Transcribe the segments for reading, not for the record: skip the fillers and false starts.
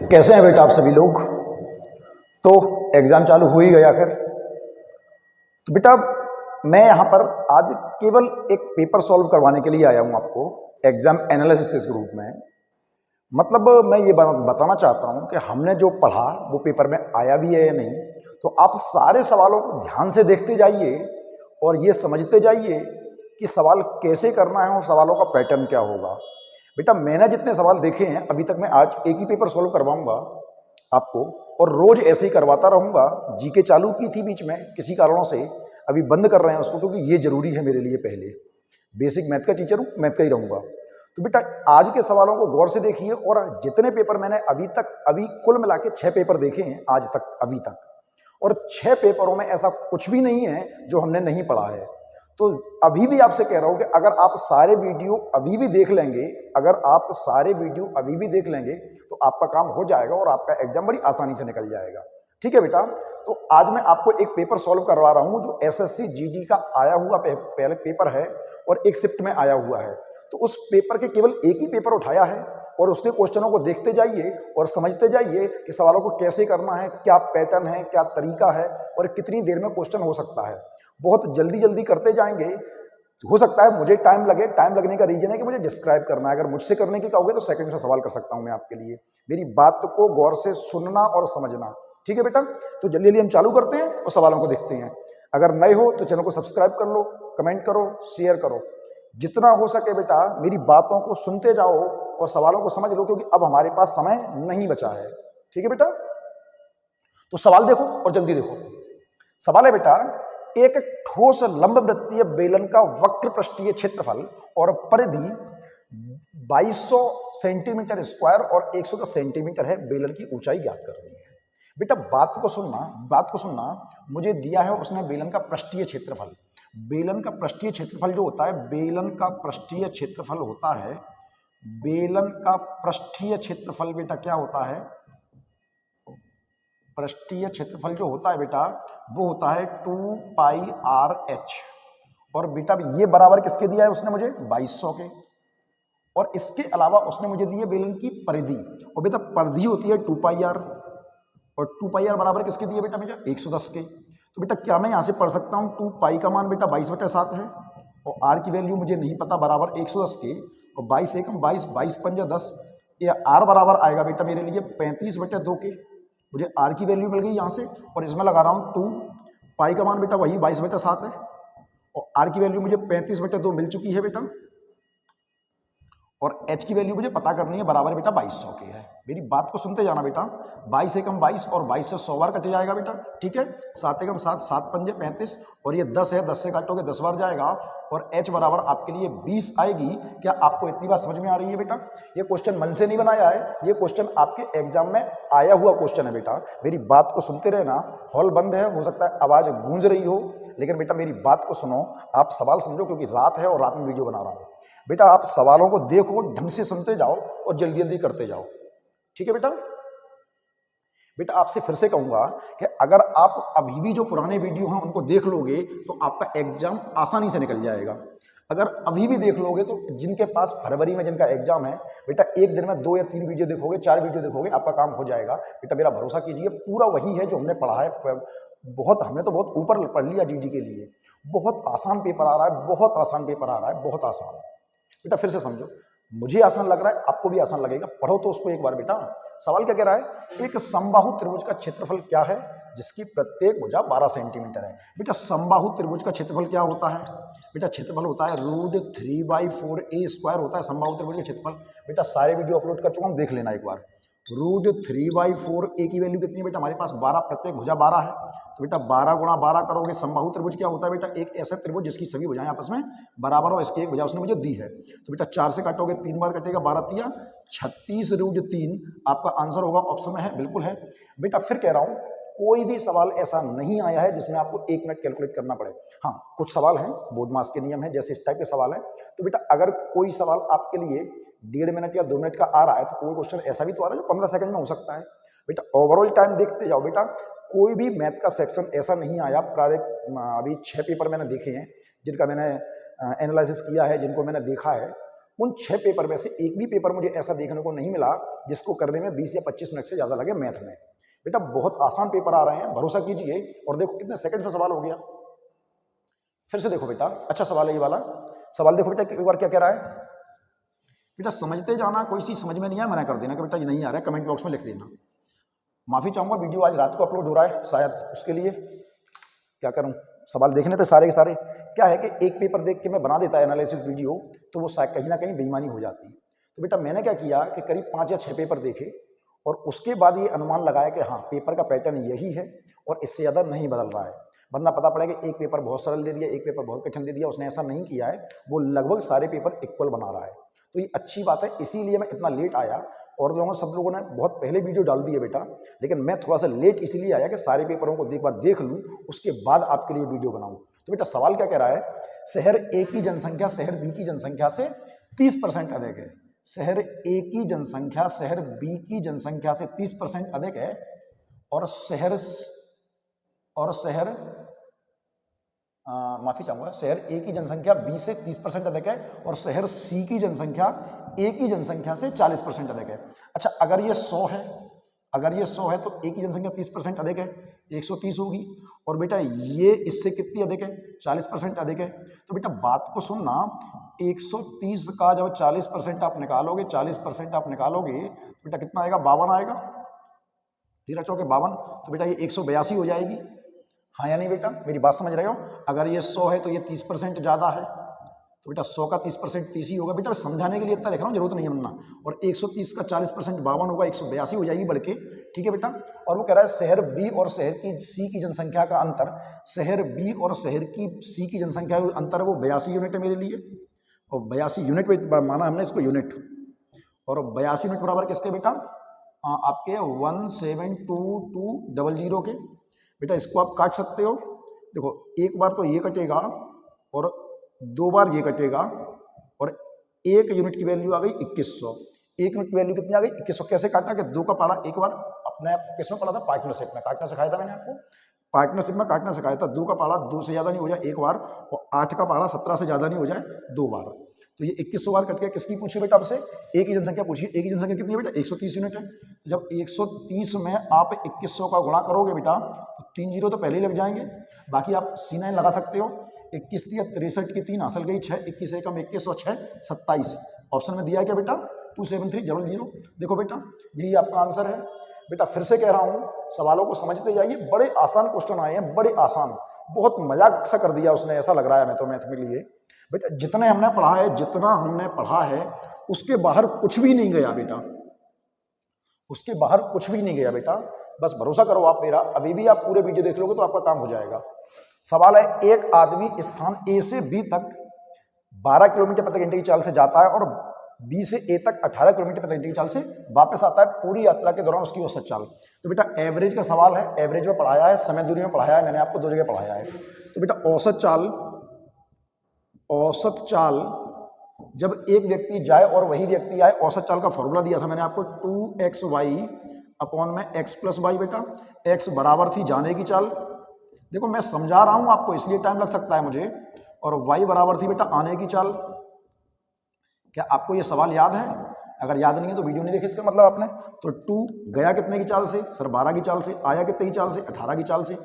कैसे हैं बेटा आप सभी लोग। तो एग्ज़ाम चालू हो ही गया आखिर। तो बेटा मैं यहाँ पर आज केवल एक पेपर सॉल्व करवाने के लिए आया हूँ आपको एग्ज़ाम एनालिसिस ग्रुप में। मतलब मैं ये बताना चाहता हूँ कि हमने जो पढ़ा वो पेपर में आया भी है या नहीं। तो आप सारे सवालों को ध्यान से देखते जाइए और ये समझते जाइए कि सवाल कैसे करना है और सवालों का पैटर्न क्या होगा। बेटा मैंने जितने सवाल देखे हैं अभी तक मैं आज एक ही पेपर सॉल्व करवाऊंगा आपको, और रोज ऐसे ही करवाता रहूंगा। जीके चालू की थी बीच में, किसी कारणों से अभी बंद कर रहे हैं उसको, क्योंकि ये जरूरी है मेरे लिए। पहले बेसिक मैथ का टीचर हूँ, मैथ का ही रहूंगा। तो बेटा आज के सवालों को गौर से देखिए, और जितने पेपर मैंने अभी कुल मिला के 6 पेपर देखे हैं आज तक अभी तक, और 6 पेपरों में ऐसा कुछ भी नहीं है जो हमने नहीं पढ़ा है। तो अभी भी आपसे कह रहा हूं कि अगर आप सारे वीडियो अभी भी देख लेंगे, अगर आप सारे वीडियो अभी भी देख लेंगे तो आपका काम हो जाएगा और आपका एग्जाम बड़ी आसानी से निकल जाएगा। ठीक है बेटा। तो आज मैं आपको एक पेपर सॉल्व करवा रहा हूं जो एसएससी जीडी का आया हुआ पहले पेपर है और एक शिफ्ट में आया हुआ है। तो उस पेपर के केवल एक ही पेपर उठाया है और उसके क्वेश्चनों को देखते जाइए और समझते जाइए कि सवालों को कैसे करना है, क्या पैटर्न है, क्या तरीका है और कितनी देर में क्वेश्चन हो सकता है। बहुत जल्दी जल्दी करते जाएंगे। हो सकता है मुझे टाइम लगे, टाइम लगने का रीजन है कि मुझे डिस्क्राइब करना है। अगर मुझसे करने की कहोगे तो सेकंड में सवाल कर सकता हूं मैं आपके लिए। मेरी बात को गौर से सुनना और समझना। ठीक है बेटा। तो जल्दी जल्दी हम चालू करते हैं और सवालों को देखते हैं। अगर नए हो तो चैनल को सब्सक्राइब कर लो, कमेंट करो, शेयर करो। जितना हो सके बेटा मेरी बातों को सुनते जाओ और सवालों को समझ लो, क्योंकि अब हमारे पास समय नहीं बचा है। ठीक है बेटा। तो सवाल देखो और जल्दी देखो। सवाल है बेटा, एक ठोस लंबवृत्तीय बेलन का वक्र पृष्ठीय क्षेत्रफल और परिधि 2200 सेंटीमीटर स्क्वायर और 110 सेंटीमीटर है। बेलन की ऊंचाई ज्ञात करनी है। बेटा बात को सुनना। मुझे दिया है उसने बेलन का पृष्ठीय क्षेत्रफल। बेलन का पृष्ठीय क्षेत्रफल जो होता है, बेलन का पृष्ठीय क्षेत्रफल होता है, बेलन का पृष्ठीय क्षेत्रफल बेटा क्या होता है, पृष्ठीय क्षेत्रफल जो होता है बेटा वो होता है 2πr/h। और बेटा ये बराबर किसके दिया है उसने मुझे, 2200 के। और इसके अलावा उसने मुझे दी है बेलन की परिधि, और बेटा परिधि होती है 2πr, और 2πr बराबर किसके दिए बेटा मुझे, 110 के। तो बेटा क्या मैं यहां से पढ़ सकता हूं 2π का मान बेटा 22/7 है, और r की वैल्यू मुझे नहीं पता, बराबर 110 के, और 22 एकम 22, 22 पंजा 10, ये r बराबर आएगा बेटा मेरे लिए 35/2 के। मुझे r की वैल्यू मिल गई यहाँ से, और इसमें लगा रहा हूँ 2π का मान बेटा वही 22/7 है, और r की वैल्यू मुझे 35/2 मिल चुकी है बेटा, और h की वैल्यू मुझे पता करनी है, बराबर बेटा 2200 की है। मेरी बात को सुनते जाना बेटा। 22 एकम 22 और 22 से 100 बार कट जाएगा बेटा। ठीक है। 7 एकम 7, 7 पंजे 35, और ये 10 है, 10 से काटोगे 10 बार जाएगा, और h बराबर आपके लिए 20 आएगी। क्या आपको इतनी बात समझ में आ रही है बेटा? ये क्वेश्चन मन से नहीं बनाया है, ये क्वेश्चन आपके एग्जाम में आया हुआ क्वेश्चन है बेटा। मेरी बात को सुनते रहना। हॉल बंद है, हो सकता है आवाज गूंज रही हो, लेकिन बेटा मेरी बात को सुनो, आप सवाल समझो, क्योंकि रात है और रात में वीडियो बना रहा हूं। बेटा आप सवालों को देखो, ढंग से सुनते जाओ और जल्दी जल्दी करते जाओ। ठीक है बेटा। बेटा आपसे फिर से कहूंगा कि अगर आप अभी भी जो पुराने वीडियो हैं उनको देख लोगे तो आपका एग्जाम आसानी से निकल जाएगा। अगर अभी भी देख लोगे तो जिनके पास फरवरी में जिनका एग्जाम है बेटा, एक दिन में 2 या 3 वीडियो देखोगे, 4 वीडियो देखोगे, आपका काम हो जाएगा। बेटा मेरा भरोसा कीजिए, पूरा वही है जो हमने पढ़ा है। हमने तो बहुत ऊपर पढ़ लिया जीडी के लिए। बहुत आसान पेपर आ रहा है, बहुत आसान पेपर आ रहा है, बहुत आसान। बेटा फिर से समझो, मुझे आसान लग रहा है, आपको भी आसान लगेगा। पढ़ो तो उसको एक बार बेटा। सवाल क्या कह रहा है, एक समबाहु त्रिभुज का क्षेत्रफल क्या है जिसकी प्रत्येक भुजा 12 सेंटीमीटर है। बेटा समबाहु त्रिभुज का क्षेत्रफल क्या होता है बेटा, क्षेत्रफल होता है √3/4a² होता है समबाहु त्रिभुज का क्षेत्रफल। बेटा सारे वीडियो अपलोड कर चुका हूं, देख लेना एक बार। √3/4a की वैल्यू कितनी है बेटा, हमारे पास 12, प्रत्येक भुजा 12 है। तो बेटा 12 गुणा 12 करोगे। समबाहु त्रिभुज क्या होता है बेटा, एक ऐसा त्रिभुज जिसकी सभी भुजाएं आपस में बराबर हो, इसकी एक भुजा उसने मुझे दी है। तो बेटा 4 से काटोगे, 3 बार कटेगा, 12×3 36√3 आपका आंसर होगा। ऑप्शन में है, बिल्कुल है बेटा। फिर कह रहा हूं, कोई भी सवाल ऐसा नहीं आया है जिसमें आपको 1 मिनट कैलकुलेट करना पड़े। हाँ कुछ सवाल हैं, बोर्ड मास के नियम है, जैसे इस टाइप के सवाल है। तो बेटा अगर कोई सवाल आपके लिए 1.5 मिनट या 2 मिनट का आ रहा है, तो कोई क्वेश्चन ऐसा भी तो आ रहा है जो 15 सेकंड में हो सकता है। बेटा ओवरऑल टाइम देखते जाओ बेटा। कोई भी मैथ का सेक्शन ऐसा नहीं आया अभी 6 पेपर मैंने देखे हैं जिनका मैंने एनालिसिस किया है, जिनको मैंने देखा है, उन 6 पेपर में से एक भी पेपर मुझे ऐसा देखने को नहीं मिला जिसको करने में 20 या 25 मिनट से ज़्यादा लगे मैथ में। बेटा बहुत आसान पेपर आ रहे हैं, भरोसा कीजिए। और देखो कितने सेकंड में सवाल हो गया। फिर से देखो बेटा, अच्छा सवाल है ये वाला सवाल। देखो बेटा एक बार क्या कह रहा है बेटा, समझते जाना, कोई चीज़ समझ में नहीं आया मना कर देना कि बेटा ये नहीं आ रहा है, कमेंट बॉक्स में लिख देना। माफ़ी चाहूँगा, वीडियो आज रात को अपलोड हो रहा है, शायद उसके लिए क्या करूँ, सवाल देखने थे सारे के सारे। क्या है कि एक पेपर देख के मैं बना देता है एनालिसिस वीडियो, तो वो शायद कहीं ना कहीं बेईमानी हो जाती है। तो बेटा मैंने क्या किया कि करीब 5 या 6 पेपर देखे और उसके बाद ये अनुमान लगाया कि हाँ पेपर का पैटर्न यही है और इससे ज़्यादा नहीं बदल रहा है। वरना पता पड़ेगा एक पेपर बहुत सरल दे दिया, एक पेपर बहुत कठिन दे दिया। उसने ऐसा नहीं किया है, वो लगभग सारे पेपर इक्वल बना रहा है। तो ये अच्छी बात है, इसीलिए मैं इतना लेट आया। और सब लोगों ने बहुत पहले वीडियो डाल दी है बेटा, लेकिन मैं थोड़ा सा लेट इसीलिए आया कि सारे पेपरों को एक बार देख लूँ, उसके बाद आपके लिए वीडियो बनाऊँ। तो बेटा सवाल क्या कह रहा है, शहर ए की जनसंख्या शहर बी की जनसंख्या से 30% अधिक है। शहर ए की जनसंख्या शहर बी की जनसंख्या से 30% अधिक है और शहर माफी चाहूंगा, शहर ए की जनसंख्या बी से 30% अधिक है और शहर सी की जनसंख्या ए की जनसंख्या से 40% अधिक है। अच्छा अगर ये 100 है, अगर ये 100 है तो ए की जनसंख्या 30% अधिक है, 130 होगी। और बेटा ये इससे कितनी अधिक है, 40% अधिक है। तो बेटा बात को सुनना, 130 का जब 40% आप निकालोगे, 40% आप निकालोगे तो बेटा कितना आएगा, 52 आएगा। 13 चौके 52, तो बेटा ये 182 हो जाएगी। हाँ या नहीं बेटा, मेरी बात समझ रहे हो। अगर ये 100 है तो ये 30% ज़्यादा है, तो बेटा 100 का 30% 30 ही होगा। बेटा समझाने के लिए इतना लिख रहा हूँ, जरूरत नहीं है बनना। और 130 का 40% 52 होगा, 182 हो जाएगी बल्कि, ठीक है बेटा। और वो कह रहा है शहर बी और शहर की सी की जनसंख्या का अंतर, शहर बी और शहर की सी की जनसंख्या का अंतर है वो 82 यूनिट है मेरे लिए। और 82 यूनिट माना हमने इसको यूनिट, और 82 यूनिट बराबर किसके बेटा, आपके 172,200 के। बेटा इसको आप काट सकते हो, देखो एक बार तो ये कटेगा और 2 बार ये कटेगा और 1 यूनिट की वैल्यू आ गई 2100। 1 यूनिट की वैल्यू कितनी आ गई, 2100। कैसे काटा कि 2 का पारा एक बार अपने किसमें पढ़ा था, पार्टनरशिप में, काटना सिखाया था मैंने आपको, पार्टनरशिप में काटना सिखाया था। 2 का पारा 2 से ज़्यादा नहीं हो जाए एक बार, और 8 का पारा 17 से ज़्यादा नहीं हो जाए 2 बार। तो ये 2100 बार कट गया। किसकी पूछी बेटा आपसे, ए की जनसंख्या पूछी। ए की जनसंख्या कितनी है बेटा, 130 यूनिट है। तो जब 130 में आप 2100 का गुणा करोगे बेटा तो 3 जीरो तो पहले ही लग जाएंगे। बाकी आप C9 लगा सकते हो। 21 या 63 की 3 हासिल गई 6, 21 एकम 21 और 6 27। ऑप्शन में दिया है क्या बेटा, 27300। देखो बेटा यही आपका आंसर है। बेटा फिर से कह रहा हूँ, सवालों को समझते जाइए, बड़े आसान क्वेश्चन आए हैं, बड़े आसान। बहुत मजाक सा कर दिया उसने, ऐसा लग रहा है मैं तो मैथ में लिए। बेटा जितने हमने पढ़ा है, जितना हमने पढ़ा है उसके बाहर कुछ भी नहीं गया बेटा, उसके बाहर कुछ भी नहीं गया बेटा। बस भरोसा करो आप मेरा, अभी भी आप पूरे वीडियो देख लोगे तो आपका काम हो जाएगा। सवाल है, एक आदमी स्थान ए से बी तक 12 किलोमीटर प्रति घंटे की चाल से जाता है और बी से ए तक 18 किलोमीटर प्रति घंटे की चाल से वापस आता है। पूरी यात्रा के दौरान उसकी औसत चाल। तो बेटा एवरेज का सवाल है, एवरेज में पढ़ाया है, समय दूरी में पढ़ाया है, मैंने आपको 2 जगह पढ़ाया है। तो बेटा औसत चाल, औसत चाल जब एक व्यक्ति जाए और वही व्यक्ति आए, औसत चाल का फॉर्मूला दिया था मैंने आपको, 2xy अपॉन में x प्लस वाई। बेटा x बराबर थी जाने की चाल, देखो मैं समझा रहा हूं आपको इसलिए टाइम लग सकता है मुझे, और y बराबर थी बेटा आने की चाल। क्या आपको ये सवाल याद है? अगर याद नहीं है तो वीडियो नहीं देखे इसका मतलब आपने। तो 2 गया कितने की चाल से, सर 12 की चाल से, आया कितने की चाल से, 18 की चाल से।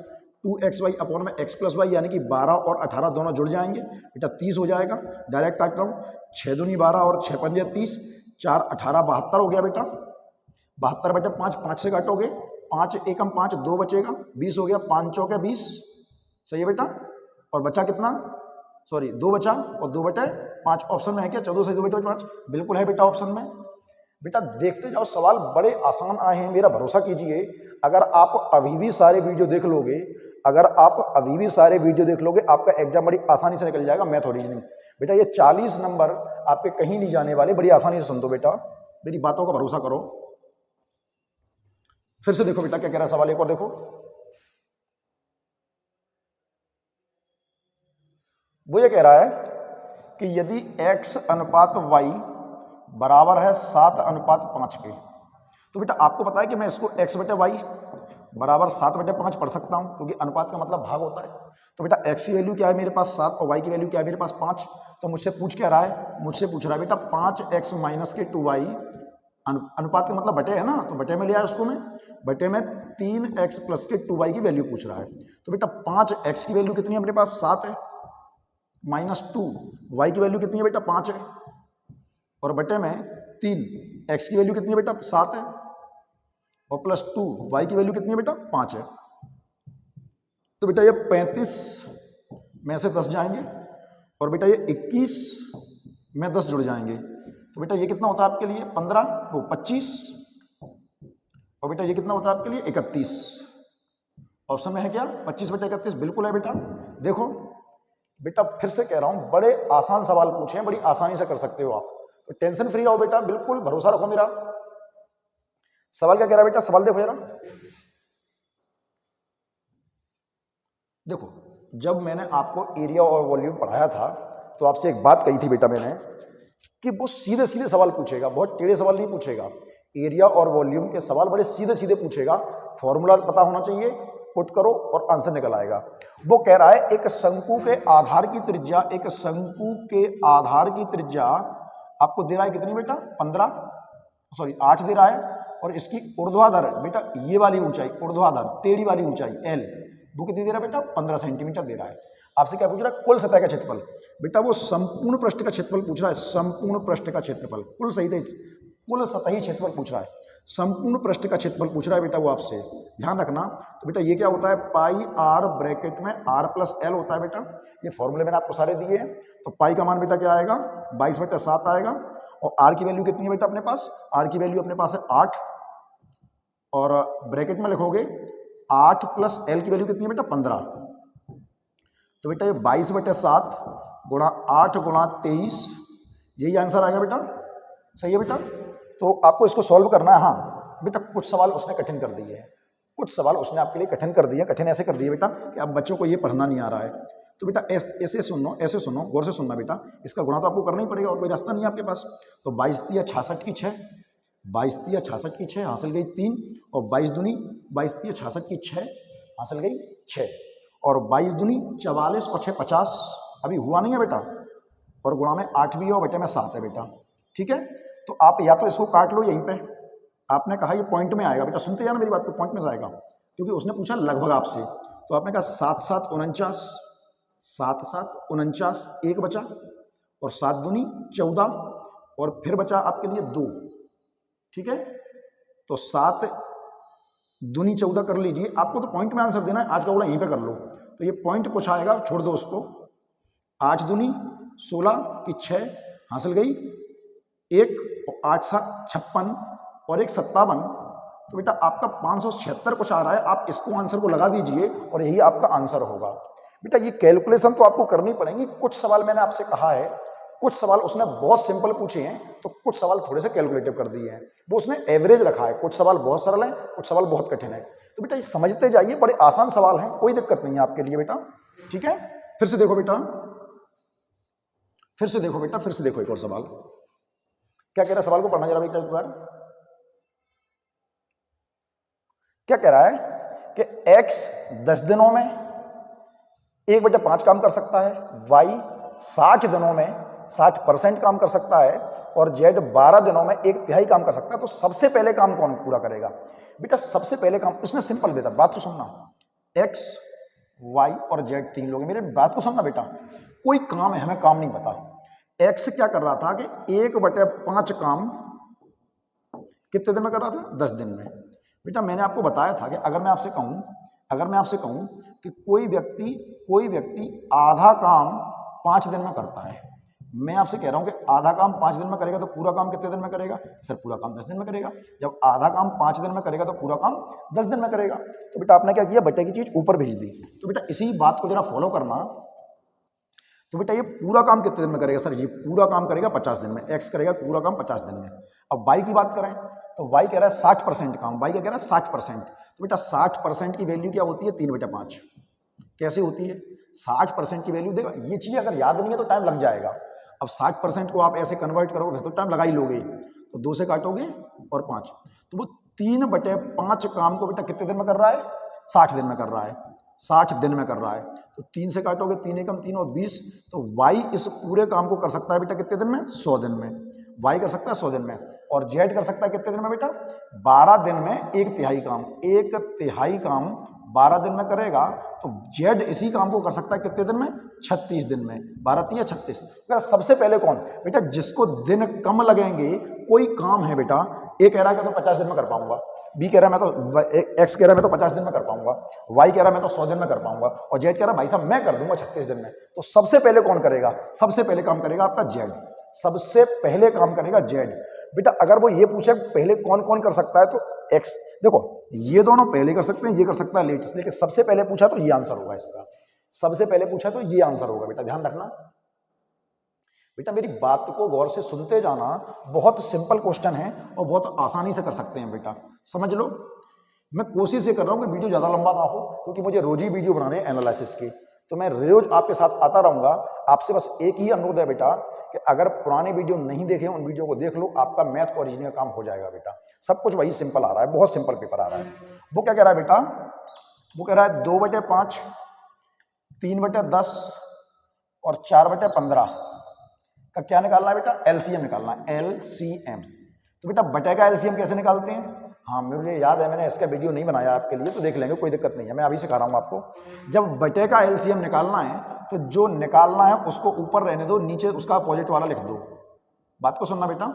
2xy अपॉन में x प्लस वाई, यानी कि 12 और 18 दोनों जुड़ जाएंगे बेटा, 30 हो जाएगा। डायरेक्ट काट रहा हूँ, 6 दूनी 12 और 6 पंजे 30, 4 18 72 हो गया बेटा। 72 बेटा 5 से काटोगे, 5 एकम 5 2 बचेगा, 20 हो गया। 5 चौके 20, सही है बेटा। और बचा कितना, सॉरी 2 बचा और 2 बटे 5 ऑप्शन में है क्या, 14 से 2 बटे 5 बिल्कुल है बेटा ऑप्शन में। बेटा देखते जाओ, सवाल बड़े आसान आए हैं, मेरा भरोसा कीजिए। अगर आप अभी भी सारे वीडियो देख लोगे, अगर आप अभी भी सारे वीडियो देख लोगे, आपका एग्जाम बड़ी आसानी से निकल जाएगा, मैथ और रीजनिंग। बेटा ये 40 नंबर आपके कहीं नहीं जाने वाले, बड़ी आसानी से सुन दो बेटा, मेरी बातों का भरोसा करो। फिर से देखो बेटा क्या कह रहा है सवाल, एक और देखो। वो ये कह रहा है कि यदि x अनुपात y बराबर है 7:5 के, तो बेटा आपको पता है कि मैं इसको x बटे वाई बराबर 7/5 पढ़ सकता हूं, क्योंकि अनुपात का मतलब भाग होता है। तो बेटा x की वैल्यू क्या है मेरे पास 7 और y की वैल्यू क्या है मेरे पास 5। तो मुझसे पूछ क्या रहा है, मुझसे पूछ रहा है बेटा 5x माइनस के 2y, अनुपात का मतलब बटे है ना, तो बटे में लिया है उसको मैं, बटे में 3x प्लस के 2y की वैल्यू पूछ रहा है। तो बेटा 5x की वैल्यू कितनी है अपने पास, 7 है, माइनस 2y की वैल्यू कितनी है बेटा, 5 है, और बटे में 3x की वैल्यू कितनी है बेटा, 7 है, और प्लस 2y की वैल्यू कितनी है बेटा, 5 है। तो बेटा ये 35 में से 10 जाएंगे, और बेटा ये 21 में 10 जुड़ जाएंगे, तो बेटा ये कितना होता है आपके लिए 15, वो 25, और बेटा ये कितना होता है आपके लिए 31। ऑप्शन में है क्या 25/31, बिल्कुल है बेटा। देखो बेटा फिर से कह रहा हूं, बड़े आसान सवाल पूछे हैं, बड़ी आसानी से कर सकते हो आप, तो टेंशन फ्री रहो बेटा, बिल्कुल भरोसा रखो मेरा। सवाल क्या कह रहा है बेटा, सवाल देखो जरा। देखो जब मैंने आपको एरिया और वॉल्यूम पढ़ाया था तो आपसे एक बात कही थी बेटा मैंने, कि वो सीधे सीधे सवाल पूछेगा, बहुत टेढ़े सवाल नहीं पूछेगा। एरिया और वॉल्यूम के सवाल बड़े सीधे सीधे पूछेगा, फॉर्मूला पता होना चाहिए, पुट करो और आंसर निकल आएगा। वो कह रहा है एक शंकु के आधार की त्रिज्या, एक शंकु के आधार की त्रिज्या आपको दे रहा है कितनी बेटा, 8 दे रहा है, और इसकी ऊर्ध्वाधर बेटा ये वाली ऊंचाई, ऊर्ध्वाधर टेढ़ी वाली ऊंचाई एल, वो कितनी दे रहा है बेटा, 15 सेंटीमीटर दे रहा है। आपसे क्या पूछ रहा है, कुल सतह का क्षेत्रफल। बेटा वो संपूर्ण पृष्ठ का क्षेत्रफल पूछ रहा है, संपूर्ण पृष्ठ का क्षेत्रफल, कुल सतही क्षेत्रफल पूछ रहा है, संपूर्ण पृष्ठ का क्षेत्रफल पूछ रहा है बेटा वो आपसे, ध्यान रखना। तो बेटा ये क्या होता है, पाई आर ब्रैकेट में r प्लस एल होता है बेटा, ये फॉर्मूले मैंने आपको सारे दिए हैं। तो पाई का मान बेटा क्या आएगा, 22/7 आएगा, और r की वैल्यू कितनी है बेटा अपने पास, r की वैल्यू अपने पास है 8, और ब्रैकेट में लिखोगे 8 प्लस एल की वैल्यू कितनी है बेटा, 15। तो बेटा ये 22/7 गुणा 8 गुणा 23, यही आंसर आएगा बेटा, सही है बेटा। तो आपको इसको सॉल्व करना है। हाँ बेटा कुछ सवाल उसने कठिन कर दिए हैं, कुछ सवाल उसने आपके लिए कठिन कर दिए, कठिन ऐसे कर दिए बेटा कि अब बच्चों को ये पढ़ना नहीं आ रहा है। तो बेटा ऐसे सुनो, ऐसे सुनो, गौर से सुनना बेटा, इसका गुणा तो आपको करना ही पड़ेगा, और कोई रास्ता नहीं है आपके पास। तो 22 × 66 की 6, 22 × 66 की 6 हासिल गई 3, और 22 दूनी 22 × 66 की 6 हासिल गई 6, और 22 दूनी 44 और 6 50, अभी हुआ नहीं है बेटा, और गुणा में 8 भी है और बटे में 7 है बेटा, ठीक है। तो आप या तो इसको काट लो यहीं पे, आपने कहा ये पॉइंट में आएगा बेटा, सुनते जाना मेरी बात को, पॉइंट में जाएगा, क्योंकि उसने पूछा लगभग आपसे। तो आपने कहा 7 7 49, 7 7 49, 1 बचा, और 7 दूनी 14, और फिर बचा आपके लिए 2, ठीक है। तो 7 दूनी 14 कर लीजिए, आपको तो पॉइंट में आंसर देना है, आज का बोला यहीं पे कर लो। तो ये पॉइंट कुछ आएगा, छोड़ दो उसको। 8 दूनी 16 की 6 हासिल गई 1, और 8 7 56, और 1 57। तो बेटा आपका 576 कुछ आ रहा है, आप इसको आंसर को लगा दीजिए और यही आपका आंसर होगा। बेटा ये कैलकुलेशन तो आपको करनी पड़ेगी, कुछ सवाल मैंने आपसे कहा है, कुछ सवाल उसने बहुत सिंपल पूछे हैं, तो कुछ सवाल थोड़े से कैलकुलेटिव कर दिए हैं, वो उसने एवरेज रखा है, कुछ सवाल बहुत सरल हैं, कुछ सवाल बहुत कठिन है। तो बेटा ये समझते जाइए, बड़े आसान सवाल हैं, कोई दिक्कत नहीं है आपके लिए बेटा, ठीक है। फिर से देखो बेटा, फिर से देखो बेटा, फिर से देखो एक और सवाल, क्या कह रहा है, सवाल को पढ़ना जरा बेटा एक बार। क्या कह रहा है कि x 10 दिनों में 1/5 काम कर सकता है, y 60 दिनों में 60% काम कर सकता है, और z 12 दिनों में 1/3 काम कर सकता है। तो सबसे पहले काम कौन पूरा करेगा बेटा, सबसे पहले काम उसने सिंपल देता, बात को सुनना, x y और z 3 लोग, मेरे बात को सुनना बेटा, कोई काम है, हमें काम नहीं पता। x क्या कर रहा था कि 1/5 काम कितने दिन में कर रहा था, 10 दिन में। बेटा मैंने आपको बताया था कि अगर मैं आपसे कहूं कि कोई व्यक्ति आधा काम 5 दिन में करता है, मैं आपसे कह रहा हूं कि आधा काम 5 दिन में करेगा तो पूरा काम कितने दिन में करेगा, सर पूरा काम 10 दिन में करेगा। जब आधा काम 5 दिन में करेगा तो पूरा काम 10 दिन में करेगा। तो बेटा आपने क्या किया, बटे की चीज ऊपर भेज दी। तो बेटा इसी बात को जरा फॉलो करना। तो बेटा ये पूरा काम कितने दिन में करेगा, सर ये पूरा काम करेगा 50 दिन में, एक्स करेगा पूरा काम 50 दिन में। अब वाई की बात करें तो वाई कह रहा है 60% काम, वाई क्या कह रहा है 60%। तो बेटा 60% की वैल्यू क्या होती है, 3/5। कैसे होती है, 60% की वैल्यू, देखो ये चीज़ अगर याद नहीं है तो टाइम लग जाएगा। अब 60% को आप ऐसे कन्वर्ट करोगे तो टाइम लगा ही लोगे, तो 2 से काटोगे और 5, तो वो 3/5 काम को बेटा कितने दिन में कर रहा है, 60 दिन में कर रहा है। 60 दिन में कर रहा है, तो 3 से काटोगे 3 एकम 3 और 20, तो y इस पूरे काम को कर सकता है बेटा कितने दिन में? 100 दिन में। y कर सकता है 100 दिन में, और z कर सकता है कितने दिन में बेटा? 12 दिन में 1/3 काम। 1/3 काम 12 दिन में करेगा, तो z इसी काम को कर सकता है कितने दिन में? 36 दिन में। 12 3 36। सबसे पहले कौन बेटा? जिसको दिन कम लगेंगे, कोई काम है बेटा, ए कह रहा है कि तो 50 दिन में कर पाऊंगा, बी कह रहा है मैं तो, एक्स कह रहा है मैं तो 50 दिन में कर पाऊंगा, वाई कह रहा है मैं तो 100 दिन में कर पाऊंगा, और जेड कह रहा है भाई साहब मैं कर दूंगा 36 दिन में। तो सबसे पहले कौन करेगा? सबसे पहले काम करेगा आपका जेड। सबसे पहले काम करेगा जेड। बेटा अगर वो ये पूछे पहले कौन कौन कर सकता है, तो एक्स, देखो ये दोनों पहले कर सकते हैं, ये कर सकता है लेट, लेकिन सबसे पहले पूछा तो ये आंसर होगा इसका। सबसे पहले पूछा तो ये आंसर होगा बेटा, ध्यान रखना। बेटा मेरी बात को गौर से सुनते जाना, बहुत सिंपल क्वेश्चन है और बहुत आसानी से कर सकते हैं बेटा, समझ लो। मैं कोशिश ये कर रहा हूँ कि वीडियो ज़्यादा लंबा ना हो, क्योंकि मुझे रोज ही वीडियो बनाने हैं एनालिसिस की, तो मैं रोज आपके साथ आता रहूँगा। आपसे बस एक ही अनुरोध है बेटा कि अगर पुराने वीडियो नहीं देखे उन वीडियो को देख लो, आपका मैथ और रीजनिंग का काम हो जाएगा बेटा। सब कुछ वही सिंपल आ रहा है, बहुत सिंपल पेपर आ रहा है। वो क्या कह रहा है बेटा? वो कह रहा है 2/5, 3/10 और 4/15 का क्या निकालना है बेटा? एलसीएम निकालना है, एलसीएम। तो बेटा बटे का एलसीएम कैसे निकालते हैं? हाँ मुझे याद है, मैंने इसका वीडियो नहीं बनाया आपके लिए, तो देख लेंगे, कोई दिक्कत नहीं है, मैं अभी सिखा रहा हूँ आपको। जब बटे का एलसीएम निकालना है, तो जो निकालना है उसको ऊपर रहने दो, नीचे उसका अपोजिट वाला लिख दो। बात को सुनना बेटा,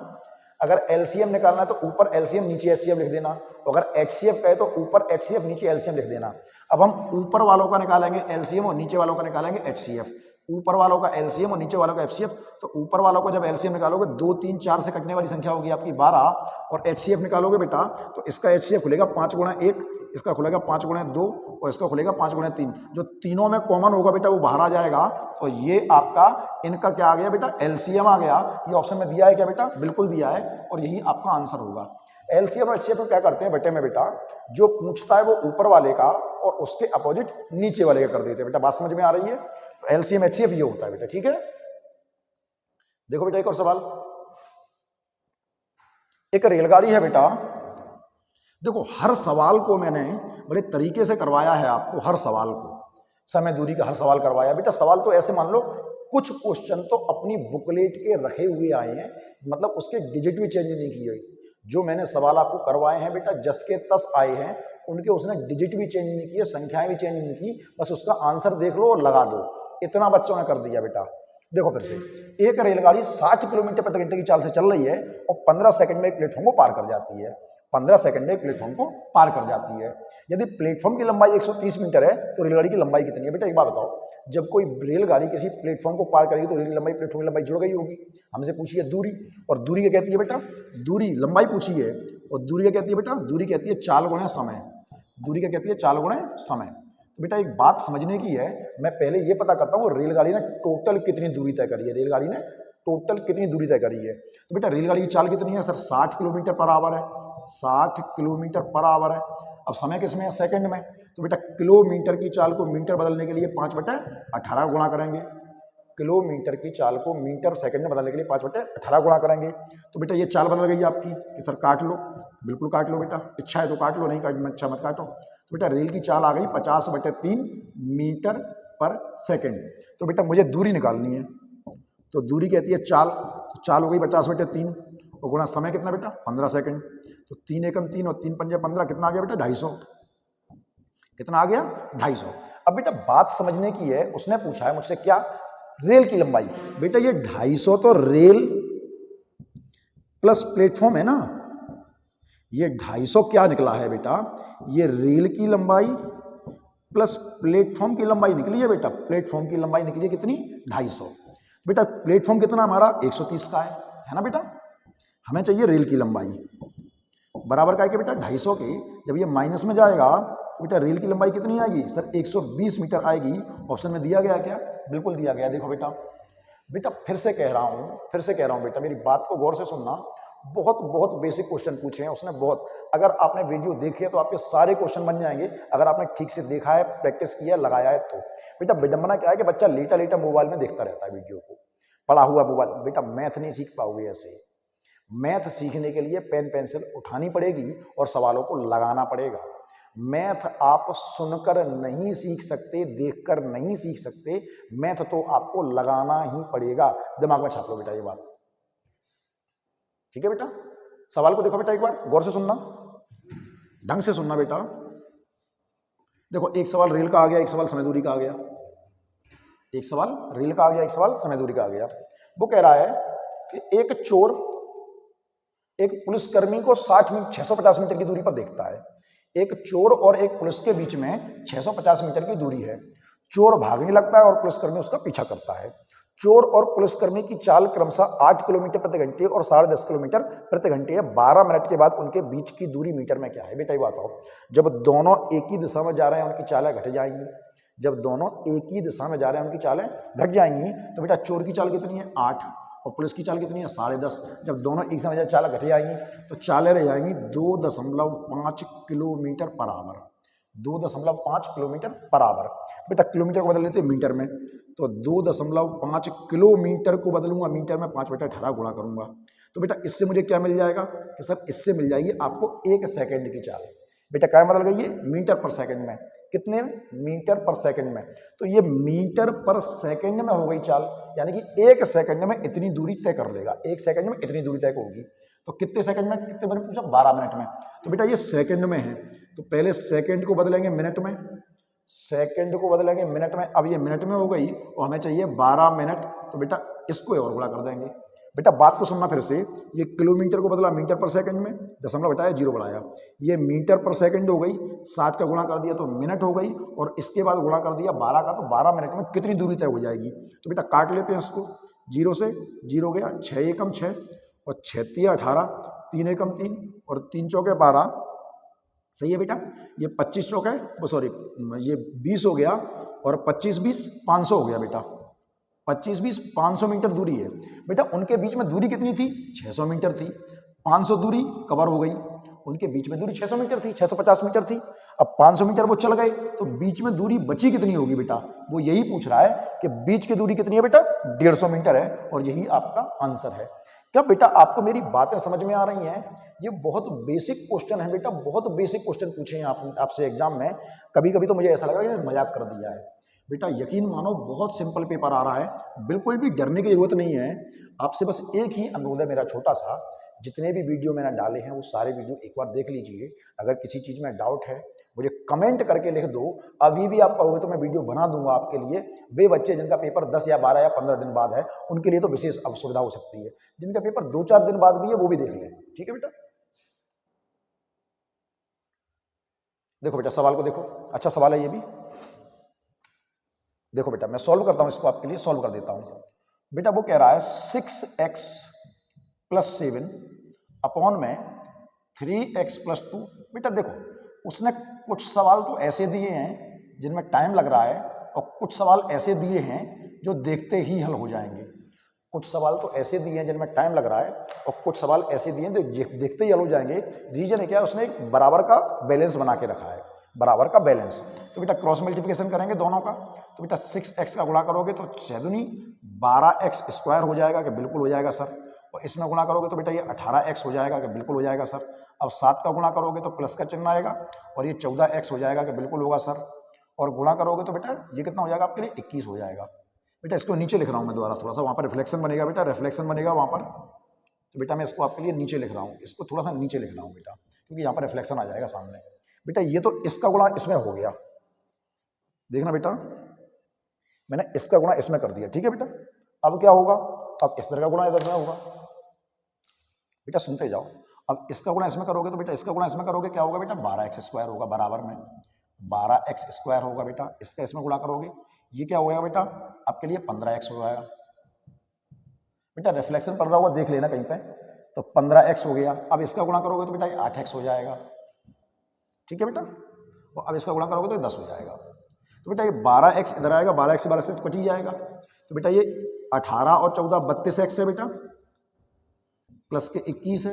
अगर एलसीएम निकालना है तो ऊपर एलसीएम नीचे एचसीएफ लिख देना, अगर एचसीएफ कहे तो ऊपर एचसीएफ नीचे एलसीएम लिख देना। अब हम ऊपर वालों का निकालेंगे एलसीएम और नीचे वालों का निकालेंगे एचसीएफ। ऊपर वालों का एलसीएम और नीचे वालों का एचसीएफ। तो ऊपर वालों को जब एलसीएम निकालोगे 2 3 4 से कटने वाली संख्या होगी आपकी 12, और एचसीएफ निकालोगे बेटा तो इसका एचसीएफ खुलेगा 5 गुणा 1, इसका खुलेगा 5 गुणा 2 और इसका खुलेगा 5 गुणा 3। जो तीनों में कॉमन होगा बेटा वो बाहर आ जाएगा, तो ये आपका इनका क्या आ गया बेटा? एलसीएम आ गया। ये ऑप्शन में दिया है क्या बेटा? बिल्कुल दिया है, और यही आपका आंसर होगा। एलसीएम और एचसीएफ क्या करते हैं बेटे में बेटा, जो पूछता है वो ऊपर वाले का और उसके अपोजिट नीचे वाले का कर देते हैं बेटा। बात समझ में आ रही है? तो एलसीएम एचसीएफ ये होता है बेटा, ठीक है। देखो बेटा एक और सवाल, एक रेलगाड़ी है बेटा। देखो हर सवाल को मैंने बड़े तरीके से करवाया है आपको, हर सवाल को समय दूरी का हर सवाल करवाया बेटा। सवाल तो ऐसे मान लो, कुछ क्वेश्चन तो अपनी बुकलेट के रखे हुए आए हैं, मतलब उसके डिजिट भी चेंज नहीं किए। जो मैंने सवाल आपको करवाए हैं बेटा, जस के तस आए हैं, उनके उसने डिजिट भी चेंज नहीं किए, संख्याएं भी चेंज नहीं की, बस उसका आंसर देख लो और लगा दो। इतना बच्चों ने कर दिया बेटा। देखो फिर से, एक रेलगाड़ी 60 किलोमीटर प्रति घंटे की चाल से चल रही है और 15 सेकंड में एक प्लेटफॉर्म को पार कर जाती है। 15 सेकंड में एक प्लेटफॉर्म को पार कर जाती है। यदि प्लेटफॉर्म की लंबाई 130 मीटर है तो रेलगाड़ी की लंबाई कितनी है? बेटा एक बात बताओ, जब कोई रेलगाड़ी किसी प्लेटफॉर्म को पार करेगी तो रेल की लंबाई प्लेटफॉर्म की लंबाई जुड़ गई होगी। हमसे पूछी है दूरी, और दूरी क्या कहती है बेटा? दूरी लंबाई पूछी है, और दूरी क्या कहती है बेटा? दूरी कहती है चाल गुणे समय। दूरी क्या कहती है? चाल गुणे समय। तो बेटा एक बात समझने की है, मैं पहले ये पता करता हूँ रेलगाड़ी ने टोटल कितनी दूरी तय करी है। रेलगाड़ी ने टोटल कितनी दूरी तय करी है? तो बेटा रेलगाड़ी की चाल कितनी है सर? 60 किलोमीटर पर आवर है। 60 किलोमीटर पर आवर है। अब समय किसमें है? सेकंड में। तो बेटा किलोमीटर की चाल को मीटर बदलने के लिए 5/18 गुणा करेंगे। किलोमीटर की चाल को मीटर सेकंड में बदलने के लिए 5/18 गुणा करेंगे। तो बेटा ये चाल बदल गई आपकी कि सर काट लो, बिल्कुल काट लो बेटा, इच्छा है तो काट लो, नहीं काट इच्छा मत काटो। तो बेटा रेल की चाल आ गई 50/3 मीटर पर सेकंड। तो बेटा मुझे दूरी निकालनी है, तो दूरी कहती है चाल, तो चाल हो गई 50/3 और गुणा समय कितना बेटा? 15 सेकंड। तो 3 एकम 3 और 3 पंजे 15, कितना आ गया बेटा? 250। कितना आ गया? 250। अब बेटा बात समझने की है, उसने पूछा है मुझसे क्या? रेल की लंबाई। बेटा ये 250 तो रेल प्लस प्लेटफॉर्म है ना, ये 250 क्या निकला है बेटा? ये रेल की लंबाई प्लस प्लेटफॉर्म की लंबाई निकली है बेटा। प्लेटफॉर्म की लंबाई निकली है कितनी? 250। बेटा प्लेटफॉर्म कितना हमारा? 130 का है ना बेटा। हमें चाहिए रेल की लंबाई, बराबर का है कि बेटा 250 की जब ये माइनस में जाएगा तो बेटा रेल की लंबाई कितनी आएगी सर? 120 मीटर आएगी। ऑप्शन में दिया गया क्या? बिल्कुल दिया गया। देखो बेटा, बेटा फिर से कह रहा हूँ बेटा, मेरी बात को गौर से सुनना। बहुत बहुत बेसिक क्वेश्चन पूछे हैं उसने, बहुत। अगर आपने वीडियो देखी है तो आपके सारे क्वेश्चन बन जाएंगे, अगर आपने ठीक से देखा है, प्रैक्टिस किया, लगाया है तो। बेटा विडंबना क्या है कि बच्चा लेटा लेटा मोबाइल में देखता रहता है वीडियो को, पढ़ा हुआ मोबाइल। बेटा मैथ नहीं सीख पाओगे ऐसे। मैथ सीखने के लिए पेन पेंसिल उठानी पड़ेगी और सवालों को लगाना पड़ेगा। मैथ आप सुनकर नहीं सीख सकते, देखकर नहीं सीख सकते, मैथ तो आपको लगाना ही पड़ेगा। दिमाग में छाप लो बेटा ये बात, ठीक है बेटा। सवाल को देखो बेटा एक बार गौर से सुनना, ढंग से सुनना बेटा। देखो एक सवाल रेल का आ गया, एक सवाल समय दूरी का आ गया, एक सवाल रेल का आ गया, एक सवाल समय दूरी का आ गया। वो कह रहा है कि एक चोर एक पुलिसकर्मी को 650 मीटर की दूरी पर देखता है। एक चोर और एक पुलिस के बीच में 650 मीटर की दूरी है। चोर भागने लगता है और पुलिसकर्मी उसका पीछा करता है। चोर और पुलिसकर्मी की चाल क्रमशः 8 किलोमीटर प्रति घंटे और 10.5 किलोमीटर प्रति घंटे है। 12 मिनट के बाद उनके बीच की दूरी मीटर में क्या है? बेटा ये बताओ, जब दोनों एक ही दिशा में जा रहे हैं उनकी चालें घट जाएंगी। जब दोनों एक ही दिशा में जा रहे हैं उनकी चालें घट जाएंगी। तो बेटा चोर की चाल कितनी है? 8, और पुलिस की चाल कितनी है? 10.5। जब दोनों एक समय चाल घट जाएंगी तो चालें रह जाएंगी 2.5 kilometre per hour. 2.5 kilometre per hour. बेटा किलोमीटर को बदल लेते हैं मीटर में, तो 2.5 किलोमीटर को बदलूंगा मीटर में, 5 बटा 18 गुणा करूंगा। तो बेटा इससे मुझे क्या मिल जाएगा कि सर इससे मिल जाएगी आपको 1 सेकेंड की चाल। बेटा क्या बदल गई है? मीटर पर सेकंड में। कितने? मीटर पर सेकंड में। तो ये मीटर पर सेकंड में हो गई चाल, यानी कि 1 सेकंड में इतनी दूरी तय कर लेगा। 1 सेकंड में इतनी दूरी तय होगी। तो कितने सेकंड में? कितने मैंने पूछा? 12 मिनट में। तो बेटा ये सेकंड में है, तो पहले सेकंड को बदलेंगे मिनट में, सेकंड को बदलेंगे मिनट में। अब ये मिनट में हो गई और हमें चाहिए 12 मिनट, तो बेटा इसको और गुणा कर देंगे। बेटा बात को सुनना फिर से, ये किलोमीटर को बदला मीटर पर सेकंड में, दशमलव हटाया 0 बढ़ाया, ये मीटर पर सेकंड हो गई, 60 का गुणा कर दिया तो मिनट हो गई, और इसके बाद गुणा कर दिया 12 का, तो 12 मिनट में कितनी दूरी तय हो जाएगी। तो बेटा काट लेते हैं इसको, 0 से 0 गया, 6 एकम 6 और 6 तिया 18, 3 एकम 3 और 3 चौके 12। सही है बेटा। ये 25 चौके वो सॉरी ये 20 हो गया, और 25 20 500 हो गया बेटा। 25 20 500 मीटर दूरी है। बेटा उनके बीच में दूरी कितनी थी? 600 मीटर थी। 500 दूरी कवर हो गई, उनके बीच में दूरी 600 मीटर थी, 650 मीटर थी। अब 500 मीटर वो चल गए, तो बीच में दूरी बची कितनी होगी बेटा? वो यही पूछ रहा है कि बीच की दूरी कितनी है बेटा? 150 मीटर है, और यही आपका आंसर है। क्या बेटा आपको मेरी बातें समझ में आ रही हैं? ये बहुत बेसिक क्वेश्चन है बेटा, बहुत बेसिक क्वेश्चन पूछे हैं आपसे एग्जाम में। कभी कभी तो मुझे ऐसा लगा कि मजाक कर दिया है। बेटा यकीन मानो बहुत सिंपल पेपर आ रहा है, बिल्कुल भी डरने की जरूरत नहीं है। आपसे बस एक ही अनुरोध है मेरा छोटा सा, जितने भी वीडियो मैंने डाले हैं वो सारे वीडियो एक बार देख लीजिए। अगर किसी चीज़ में डाउट है मुझे कमेंट करके लिख दो, अभी भी आप कहोगे तो मैं वीडियो बना दूंगा आपके लिए। वे बच्चे जिनका पेपर 10 या 12 या 15 दिन बाद है उनके लिए तो विशेष अब सुविधा हो सकती है, जिनका पेपर 2-4 दिन बाद भी है वो भी देख लें। ठीक है बेटा, देखो बेटा सवाल को देखो, अच्छा सवाल है ये भी। देखो बेटा मैं सॉल्व करता हूं इसको, आपके लिए सॉल्व कर देता हूं। बेटा वो कह रहा है 6x + 7 अपॉन में 3x + 2। बेटा देखो उसने कुछ सवाल तो ऐसे दिए हैं जिनमें टाइम लग रहा है, और कुछ सवाल ऐसे दिए हैं जो देखते ही हल हो जाएंगे। कुछ सवाल तो ऐसे दिए हैं जिनमें टाइम लग रहा है, और कुछ सवाल ऐसे दिए हैं जो देखते ही हल हो जाएंगे। रीजन है क्या? उसने एक बराबर का बैलेंस बना के रखा है, बराबर का बैलेंस। तो बेटा क्रॉस मल्टीप्लिकेशन करेंगे दोनों का, तो बेटा 6x का गुणा करोगे तो 6 दूनी 12x² हो जाएगा कि बिल्कुल हो जाएगा सर। और इसमें गुणा करोगे तो बेटा ये 18x हो जाएगा कि बिल्कुल हो जाएगा सर। अब 7 का गुणा करोगे तो प्लस का चिन्ह आएगा, और ये 14x हो जाएगा कि बिल्कुल होगा सर। और गुणा करोगे तो बेटा ये कितना हो जाएगा आपके लिए? 21 हो जाएगा। बेटा इसको नीचे लिख रहा हूँ मैं दोबारा, थोड़ा सा वहाँ पर रिफ्लेक्शन बनेगा बेटा, रिफ्लेक्शन बनेगा वहाँ पर। तो बेटा मैं इसको आपके लिए नीचे लिख रहा हूँ, इसको थोड़ा सा नीचे लिख रहा हूँ बेटा, क्योंकि यहाँ पर रिफ्लेक्शन आ जाएगा सामने। बेटा ये तो इसका गुणा इसमें हो गया, देखना बेटा मैंने इसका गुणा इसमें कर दिया। ठीक है बेटा, अब क्या होगा? अब इस तरह का गुणा इधर में होगा। बेटा सुनते जाओ, अब इसका गुणा इसमें करोगे तो बेटा इसका गुणा इसमें करोगे क्या होगा बेटा? 12x² होगा, बराबर में 12x² होगा बेटा। इसका इसमें गुणा करोगे ये क्या हो गया बेटा? आपके लिए 15x हो जाएगा। बेटा रिफ्लेक्शन पड़ रहा होगा, देख लेना कहीं पे, तो 15x हो गया। अब इसका गुणा करोगे तो बेटा ये 8x हो जाएगा। ठीक है बेटा, और अब इसका गुणा करोगे तो 10 हो जाएगा। तो बेटा ये 12x इधर आएगा, 12x से 12 से कट ही जाएगा। तो बेटा ये 18 और 14 32x है बेटा, प्लस के 21 है,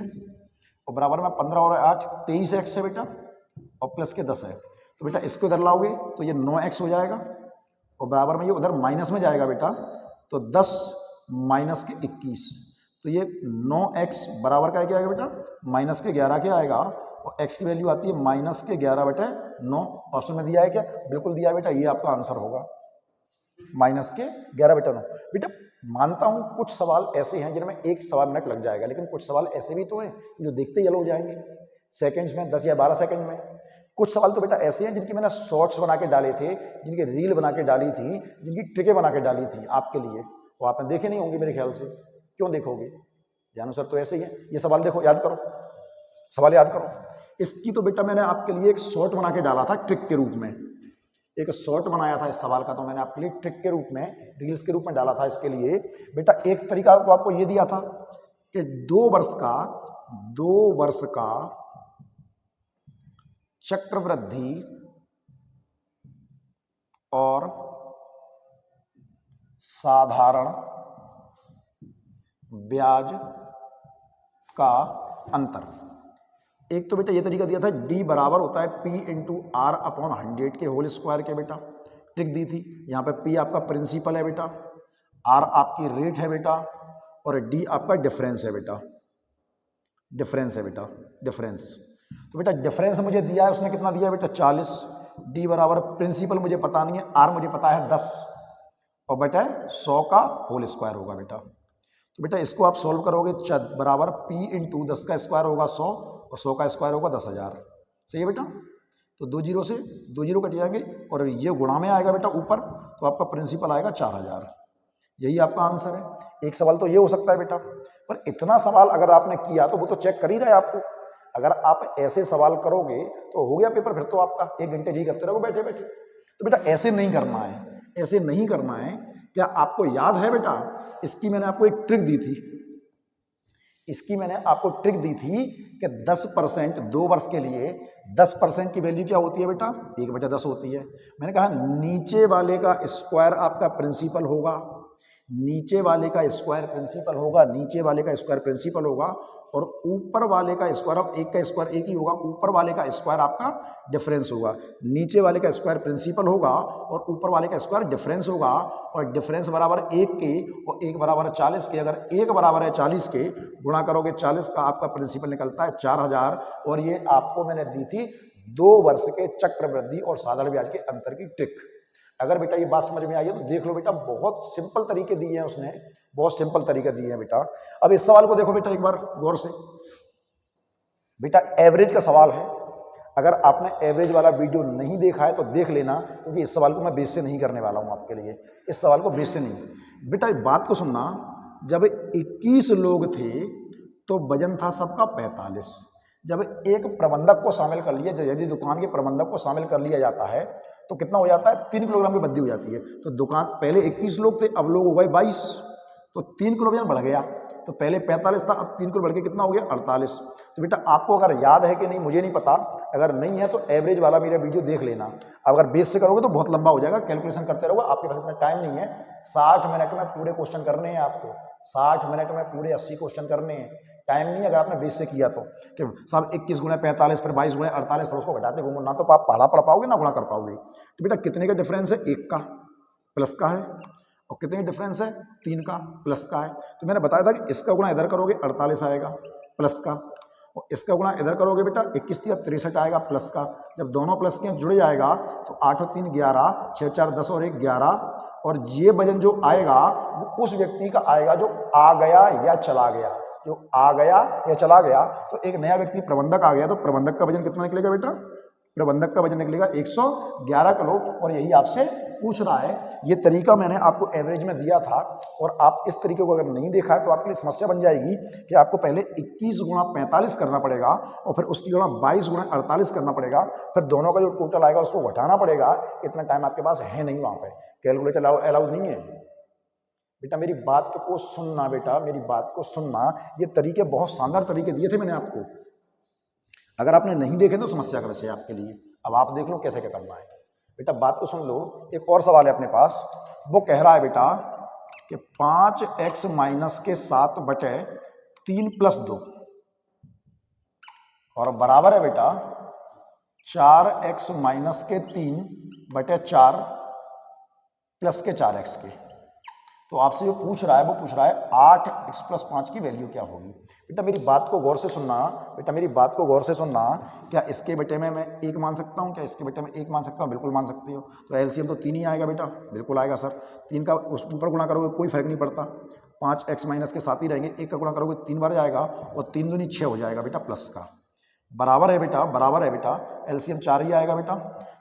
और बराबर में 15 और 8 23x है बेटा, और प्लस के 10 है। तो बेटा इसको इधर लाओगे तो ये 9x हो जाएगा, और बराबर में ये उधर माइनस में जाएगा बेटा, तो 10 माइनस के 21, तो ये 9x बराबर का क्या आएगा बेटा? -11 क्या आएगा? और x की वैल्यू आती है -11/9। ऑप्शन में दिया है क्या? बिल्कुल दिया है बेटा, ये आपका आंसर होगा -11/9। बेटा मानता हूं कुछ सवाल ऐसे हैं जिनमें 1 सवा मिनट लग जाएगा, लेकिन कुछ सवाल ऐसे भी तो हैं जो देखते ही हल हो जाएंगे सेकंड्स में, 10 या 12 सेकंड में। कुछ सवाल तो बेटा ऐसे हैं जिनकी मैंने शॉर्ट्स बना के डाले थे, जिनकी रील बना के डाली थी, जिनकी ट्रिकें बना के डाली थी आपके लिए, वो आपने देखे नहीं होंगे मेरे ख्याल से। क्यों देखोगे? जानू सर तो ऐसे ही है। ये सवाल देखो, याद करो, सवाल याद करो। इसकी तो बेटा मैंने आपके लिए एक शॉर्ट बना के डाला था ट्रिक के रूप में, एक शॉर्ट बनाया था इस सवाल का, तो मैंने आपके लिए ट्रिक के रूप में, रील्स के रूप में डाला था इसके लिए। बेटा एक तरीका तो आपको ये दिया था कि 2 वर्ष का चक्रवृद्धि और साधारण ब्याज का अंतर। एक तो बेटा ये तरीका दिया था, d बराबर होता है p इंटू आर अपॉन 100 के होल स्क्वायर के। बेटा ट्रिक दी थी, यहाँ पे p आपका प्रिंसिपल है बेटा, r आपकी रेट है बेटा, और d आपका डिफरेंस है बेटा, डिफरेंस है बेटा, डिफरेंस। तो बेटा डिफरेंस मुझे दिया है, उसने कितना दिया है बेटा 40। d बराबर प्रिंसिपल मुझे पता नहीं है, r मुझे पता है 10, और बेटा 100 का होल स्क्वायर होगा बेटा। तो बेटा इसको आप सॉल्व करोगे, बराबर p इंटू 10 का स्क्वायर होगा 100, और 100 का स्क्वायर होगा 10,000। सही है बेटा? तो 2 जीरो से 2 जीरो कट जाएंगे, और ये गुणा में आएगा बेटा ऊपर, तो आपका प्रिंसिपल आएगा 4000। यही आपका आंसर है। एक सवाल तो ये हो सकता है बेटा, पर इतना सवाल अगर आपने किया तो वो तो चेक कर ही रहा है आपको। अगर आप ऐसे सवाल करोगे तो हो गया पेपर, फिर तो आपका 1 घंटे जी करते रहो बैठे बैठे। तो बेटा ऐसे नहीं करना है, ऐसे नहीं करना है। क्या आपको याद है बेटा, इसकी मैंने आपको एक ट्रिक दी थी, इसकी मैंने आपको ट्रिक दी थी कि 10% 2 वर्ष के लिए 10% की वैल्यू क्या होती है बेटा? 1/10 होती है। मैंने कहा नीचे वाले का स्क्वायर आपका प्रिंसिपल होगा, नीचे वाले का स्क्वायर प्रिंसिपल होगा, नीचे वाले का स्क्वायर प्रिंसिपल होगा, और ऊपर वाले का स्क्वायर, अब एक का स्क्वायर एक ही होगा, ऊपर वाले का स्क्वायर आपका डिफरेंस होगा। नीचे वाले का स्क्वायर प्रिंसिपल होगा और ऊपर वाले का स्क्वायर डिफरेंस होगा, और डिफरेंस बराबर 1 के और 1 बराबर 40 के। अगर 1 बराबर है 40 के, गुणा करोगे 40 का, आपका प्रिंसिपल निकलता है 4000। और ये आपको मैंने दी थी 2 वर्ष के चक्रवृद्धि और साधारण ब्याज के अंतर की ट्रिक। अगर बेटा ये बात समझ में आई है तो देख लो बेटा, बहुत सिंपल तरीके दिए हैं उसने, बहुत सिंपल तरीके दिए हैं बेटा। अब इस सवाल को देखो बेटा एक बार गौर से। बेटा एवरेज का सवाल है, अगर आपने एवरेज वाला वीडियो नहीं देखा है तो देख लेना, क्योंकि इस सवाल को मैं बेस से नहीं करने वाला हूं आपके लिए, इस सवाल को बेस से नहीं। बेटा एक बात को सुनना, जब 21 लोग थे तो वजन था सबका 45। जब एक प्रबंधक को शामिल कर लिया, यदि दुकान के प्रबंधक को शामिल कर लिया जाता है तो कितना हो जाता है? 3 किलोग्राम की वृद्धि हो जाती है। तो दुकान पहले 21 लोग थे, अब लोग हो गए 22, तो 3 किलो वजन बढ़ गया। तो पहले 45 था, अब 3 किलो बढ़ के कितना हो गया? 48। तो बेटा आपको अगर याद है कि नहीं मुझे नहीं पता, अगर नहीं है तो एवरेज वाला मेरा वीडियो देख लेना। अगर बेस से करोगे तो बहुत लंबा हो जाएगा, कैलकुलेशन करते रहोगे, आपके पास इतना टाइम नहीं है। 60 मिनट में पूरे क्वेश्चन करने हैं आपको, 60 मिनट में पूरे 80 क्वेश्चन करने हैं। टाइम नहीं है अगर आपने बेस से किया तो, कि साहब 21 गुणे 45 फिर 22 गुणे 48 फिर उसको घटाते घूमो, ना तो आप पढ़ा पढ़ पाओगे ना गुणा कर पाओगे। तो बेटा कितने का डिफरेंस है? 1 का प्लस का है, और कितने का डिफरेंस है? 3 का प्लस का है। तो मैंने बताया था कि इसका गुणा इधर करोगे 48 आएगा प्लस का, और इसका गुणा इधर करोगे बेटा 21 या 63 आएगा प्लस का। जब दोनों प्लस के जुड़ जाएगा तो 8 और 3 11, 6 4 10 और 1 11, और ये वजन जो आएगा वो उस व्यक्ति का आएगा जो आ गया या चला गया, जो आ गया या चला गया। तो एक नया व्यक्ति प्रबंधक आ गया, तो प्रबंधक का वजन कितना निकलेगा बेटा? प्रबंधक का वजन निकलेगा 111 किलो, और यही आपसे पूछ रहा है। ये तरीका मैंने आपको एवरेज में दिया था, और आप इस तरीके को अगर नहीं देखा है तो आपके लिए समस्या बन जाएगी कि आपको पहले 21 गुणा 45 करना पड़ेगा, और फिर उसकी गुणा 22 गुणा 48 करना पड़ेगा, फिर दोनों का जो टोटल आएगा उसको घटाना पड़ेगा। इतना टाइम आपके पास है नहीं, वहाँ पे कैलकुलेटर अलाउड नहीं है। बेटा मेरी बात को सुनना, बेटा मेरी बात को सुनना। ये तरीके बहुत शानदार तरीके दिए थे मैंने आपको, अगर आपने नहीं देखे तो समस्या का विषय आपके लिए। अब आप देख लो कैसे क्या करना है। बेटा बात को सुन लो, एक और सवाल है अपने पास, वो कह रहा है बेटा कि 5x माइनस के 7 बटे 3 प्लस 2 और बराबर है बेटा 4x माइनस के 3 बटे 4 प्लस के 4x के। तो आपसे जो पूछ रहा है वो पूछ रहा है 8x+5 की वैल्यू क्या होगी। बेटा मेरी बात को गौर से सुनना, बेटा मेरी बात को गौर से सुनना। क्या इसके बेटे में मैं 1 मान सकता हूँ? क्या इसके बेटे में 1 मान सकता हूँ? बिल्कुल मान सकती हो। तो एलसीएम तो 3 ही आएगा बेटा, बिल्कुल आएगा सर। 3 का उस ऊपर गुणा करोगे कोई फर्क नहीं पड़ता, 5x माइनस के साथ ही रहेंगे। 1 का गुणा करोगे 3 बार जाएगा और 3 दूनी 6 हो जाएगा बेटा प्लस का। बराबर है बेटा, बराबर है बेटा, एलसीएम 4 ही आएगा बेटा।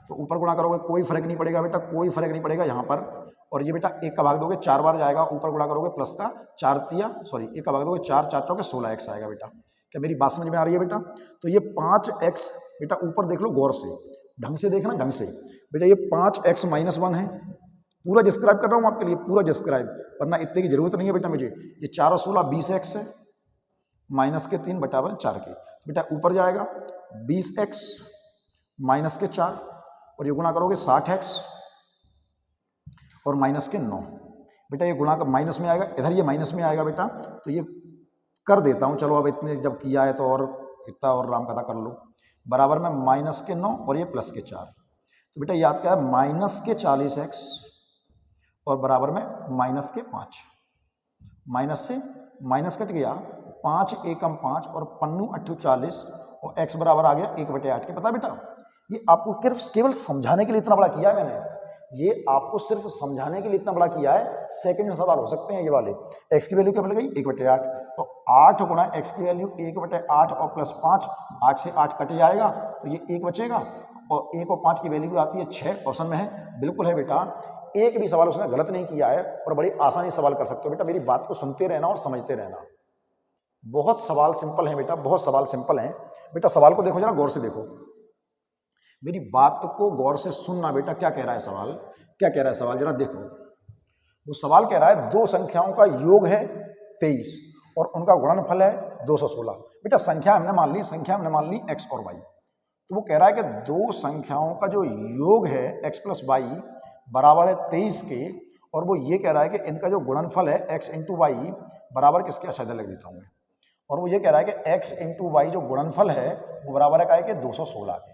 तो ऊपर गुणा करोगे कोई फर्क नहीं पड़ेगा बेटा, कोई फर्क नहीं पड़ेगा यहाँ पर। और ये बेटा 1 का भाग दोगे 4 बार जाएगा, ऊपर गुणा करोगे प्लस का 4 तिया 1 का भाग दोगे 4 4 चौके 16x आएगा बेटा। क्या मेरी बात समझ में आ रही है बेटा? तो ये 5x बेटा ऊपर देख लो गौर से, ढंग से देखना, ढंग से बेटा। ये 5x माइनस 1 है, पूरा डिस्क्राइब कर रहा हूँ आपके लिए, पूरा डिस्क्राइब, वरना इतने की जरूरत नहीं है बेटा मुझे। ये 4 और 16 20x है, माइनस के 3 बटाबर 4 के। बेटा ऊपर जाएगा 20x माइनस के 4 और ये गुणा करोगे 60x और माइनस के 9। बेटा ये गुणा का माइनस में आएगा, इधर ये माइनस में आएगा बेटा। तो ये कर देता हूँ, चलो अब इतने जब किया है तो और इतना और राम कथा कर लो। बराबर में माइनस के 9 और ये प्लस के 4। तो बेटा याद क्या है, माइनस के 40x और बराबर में माइनस के 5। माइनस से माइनस कट गया, 5 एकम 5 और पन्नू 8 40 और x बराबर आ गया 1/8 के। पता बेटा ये आपको केवल समझाने के लिए इतना बड़ा किया है मैंने, ये आपको सिर्फ समझाने के लिए इतना बड़ा किया है। सेकंड में सवाल हो सकते हैं ये वाले। x की वैल्यू क्या मिल गई 1/8, तो 8 गुना x की वैल्यू 1/8 और प्लस 5, 8 से 8 कट जाएगा तो ये 1 बचेगा और 1 और 5 की वैल्यू आती है 6, ऑप्शन में है। बिल्कुल है बेटा, एक भी सवाल उसने गलत नहीं किया है और बड़ी आसानी से सवाल कर सकते हो बेटा। मेरी बात को सुनते रहना और समझते रहना। बहुत सवाल सिंपल है बेटा, बहुत सवाल सिंपल है बेटा। सवाल को देखो जरा गौर से देखो, मेरी बात को गौर से सुनना बेटा। क्या कह रहा है सवाल, क्या कह रहा है सवाल, जरा देखो। वो सवाल कह रहा है दो संख्याओं का योग है 23 और उनका गुणनफल है 216। बेटा संख्या हमने मान ली, संख्या हमने मान ली x और y। तो वो कह रहा है कि दो संख्याओं का जो योग है x+y बराबर है 23 के, और वो ये कह रहा है कि इनका जो गुणनफल है x × y बराबर किसके, अच्छा इधर लिख देता हूँ मैं। और वो ये कह रहा है कि x × y जो गुणनफल है वो बराबर है क्या है कि 216 के।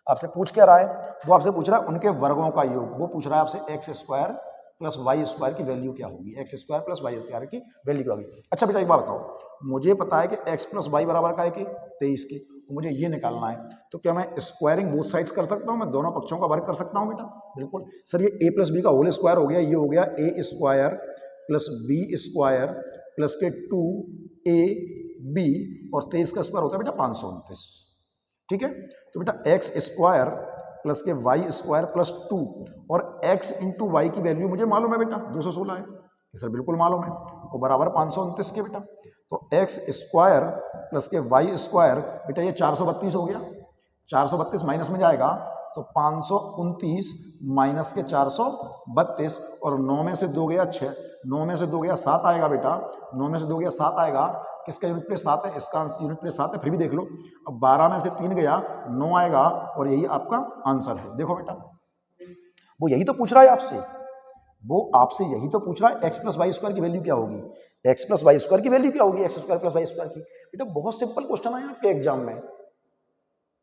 आपसे पूछ क्या रहा है, वो आपसे पूछ रहा है उनके वर्गों का योग। वो पूछ रहा है आपसे x² + y² की वैल्यू क्या होगी, x² + y² की वैल्यू क्या होगी। अच्छा बेटा एक बात बताओ, मुझे पता है कि x + y बराबर का है कि 23 के, तो मुझे ये निकालना है। तो क्या मैं स्क्वायरिंग बोथ साइड्स कर सकता हूँ, मैं दोनों पक्षों का वर्ग कर सकता हूँ बेटा? बिल्कुल सर, ये a + b का होल स्क्वायर हो गया, ये हो गया a² + b² प्लस के 2ab और 23 का स्क्वायर होता है बेटा 529। ठीक है, तो बेटा x² प्लस के y² प्लस 2 और x × y की वैल्यू मुझे मालूम है बेटा 216 है। सर बिल्कुल मालूम है, वो बराबर 529 के बेटा। तो x² प्लस के y² बेटा ये 432 हो गया, 432 माइनस में जाएगा तो 529 माइनस के 432 और 9 में से 2 गया 6, 9 में से 2 गया 7 आएगा बेटा, 9 में से 2 गया 7 आएगा। किसका यूनिट प्लेस 7 है, इसका यूनिट प्लेस 7 है, फिर भी देख लो। अब 12 में से 3 गया 9 आएगा और यही आपका आंसर है। देखो बेटा वो यही तो पूछ रहा है आपसे, वो आपसे यही तो पूछ रहा है x + y² की वैल्यू क्या होगी, x + y² की वैल्यू क्या होगी, x² + y² की। बेटा बहुत सिंपल क्वेश्चन आया आपके एग्जाम में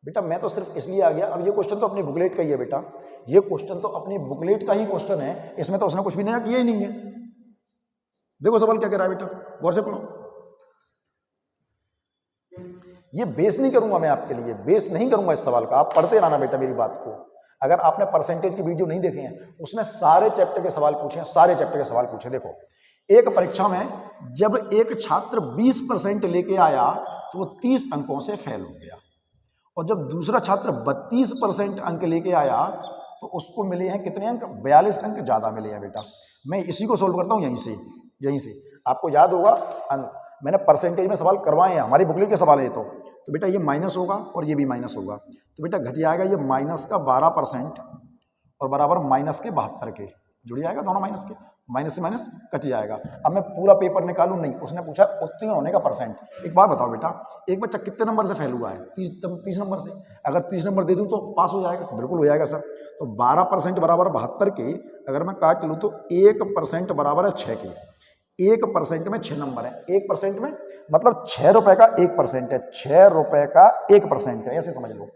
बेटा, मैं तो सिर्फ इसलिए आ गया। अब ये क्वेश्चन तो अपनी बुकलेट का ही है बेटा, ये क्वेश्चन तो अपनी बुकलेट का ही क्वेश्चन है, इसमें तो उसने कुछ भी नया किया ही नहीं है। देखो सवाल क्या कह रहा है बेटा, गौर से पढ़ो। ये बेस नहीं करूंगा मैं आपके लिए, बेस नहीं करूंगा इस सवाल का, आप पढ़ते रहना बेटा मेरी बात को। अगर आपने परसेंटेज की वीडियो नहीं देखे हैं, उसमें सारे चैप्टर के सवाल पूछे हैं, सारे चैप्टर के सवाल पूछे। देखो एक परीक्षा में जब एक छात्र 20% लेके आया तो वो 30 अंकों से फेल हो गया, और जब दूसरा छात्र 32% अंक लेके आया तो उसको मिले हैं कितने अंक, 42 अंक ज़्यादा मिले हैं बेटा। मैं इसी को सोल्व करता हूँ यहीं से आपको याद होगा, मैंने परसेंटेज में सवाल करवाए हैं, हमारी बुकलेट के सवाल है तो बेटा ये माइनस होगा और ये भी माइनस होगा, तो बेटा घट जाएगा ये माइनस का 12% और बराबर माइनस के 72 के, जुड़ जाएगा दोनों माइनस के, माइनस से माइनस कट जाएगा। अब मैं पूरा पेपर निकालूं नहीं, उसने पूछा उत्तीर्ण होने का परसेंट। एक बात बताओ बेटा, एक बच्चा कितने नंबर से फेल हुआ है, 30 नंबर से। अगर 30 नंबर दे दूं तो पास हो जाएगा, बिल्कुल हो जाएगा सर। तो 12% बराबर 72 के, अगर मैं काट लूँ तो 1% बराबर है 6 के। 1% में 6 नंबर है, 1% में मतलब 6 रुपए का 1% है, 6 रुपए का 1% है, ऐसे समझ लो।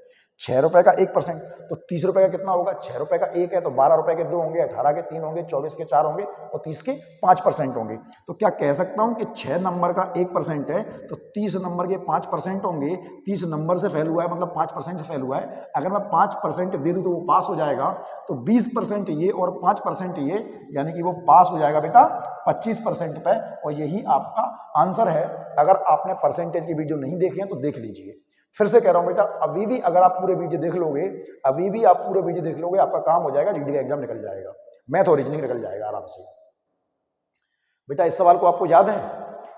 6 रुपए का 1%, तो 30 रुपए का कितना होगा? 6 रुपए का 1 है तो 12 रुपए के 2 होंगे, 18 के 3 होंगे, 24 के 4 होंगे और 30 के 5% होंगे। तो क्या कह सकता हूं कि 6 नंबर का 1% है तो 30 नंबर के 5% होंगे। 30 नंबर से फेल हुआ है मतलब 5% से फेल हुआ है। अगर मैं 5% दे दूं तो वो पास हो जाएगा, तो 20% ये और 5% ये, यानी कि वो पास हो जाएगा बेटा 25% पे। और यही आपका आंसर है। अगर आपने परसेंटेज की वीडियो नहीं देखी है तो देख लीजिए। फिर से कह रहा हूं बेटा, अभी भी अगर आप पूरे वीडियो देख लोगे, अभी भी आप पूरे वीडियो देख लोगे, आपका काम हो जाएगा, जीडी का एग्जाम निकल जाएगा, मैथ और रीजनिंग निकल जाएगा आराम से। बेटा इस सवाल को आपको याद है?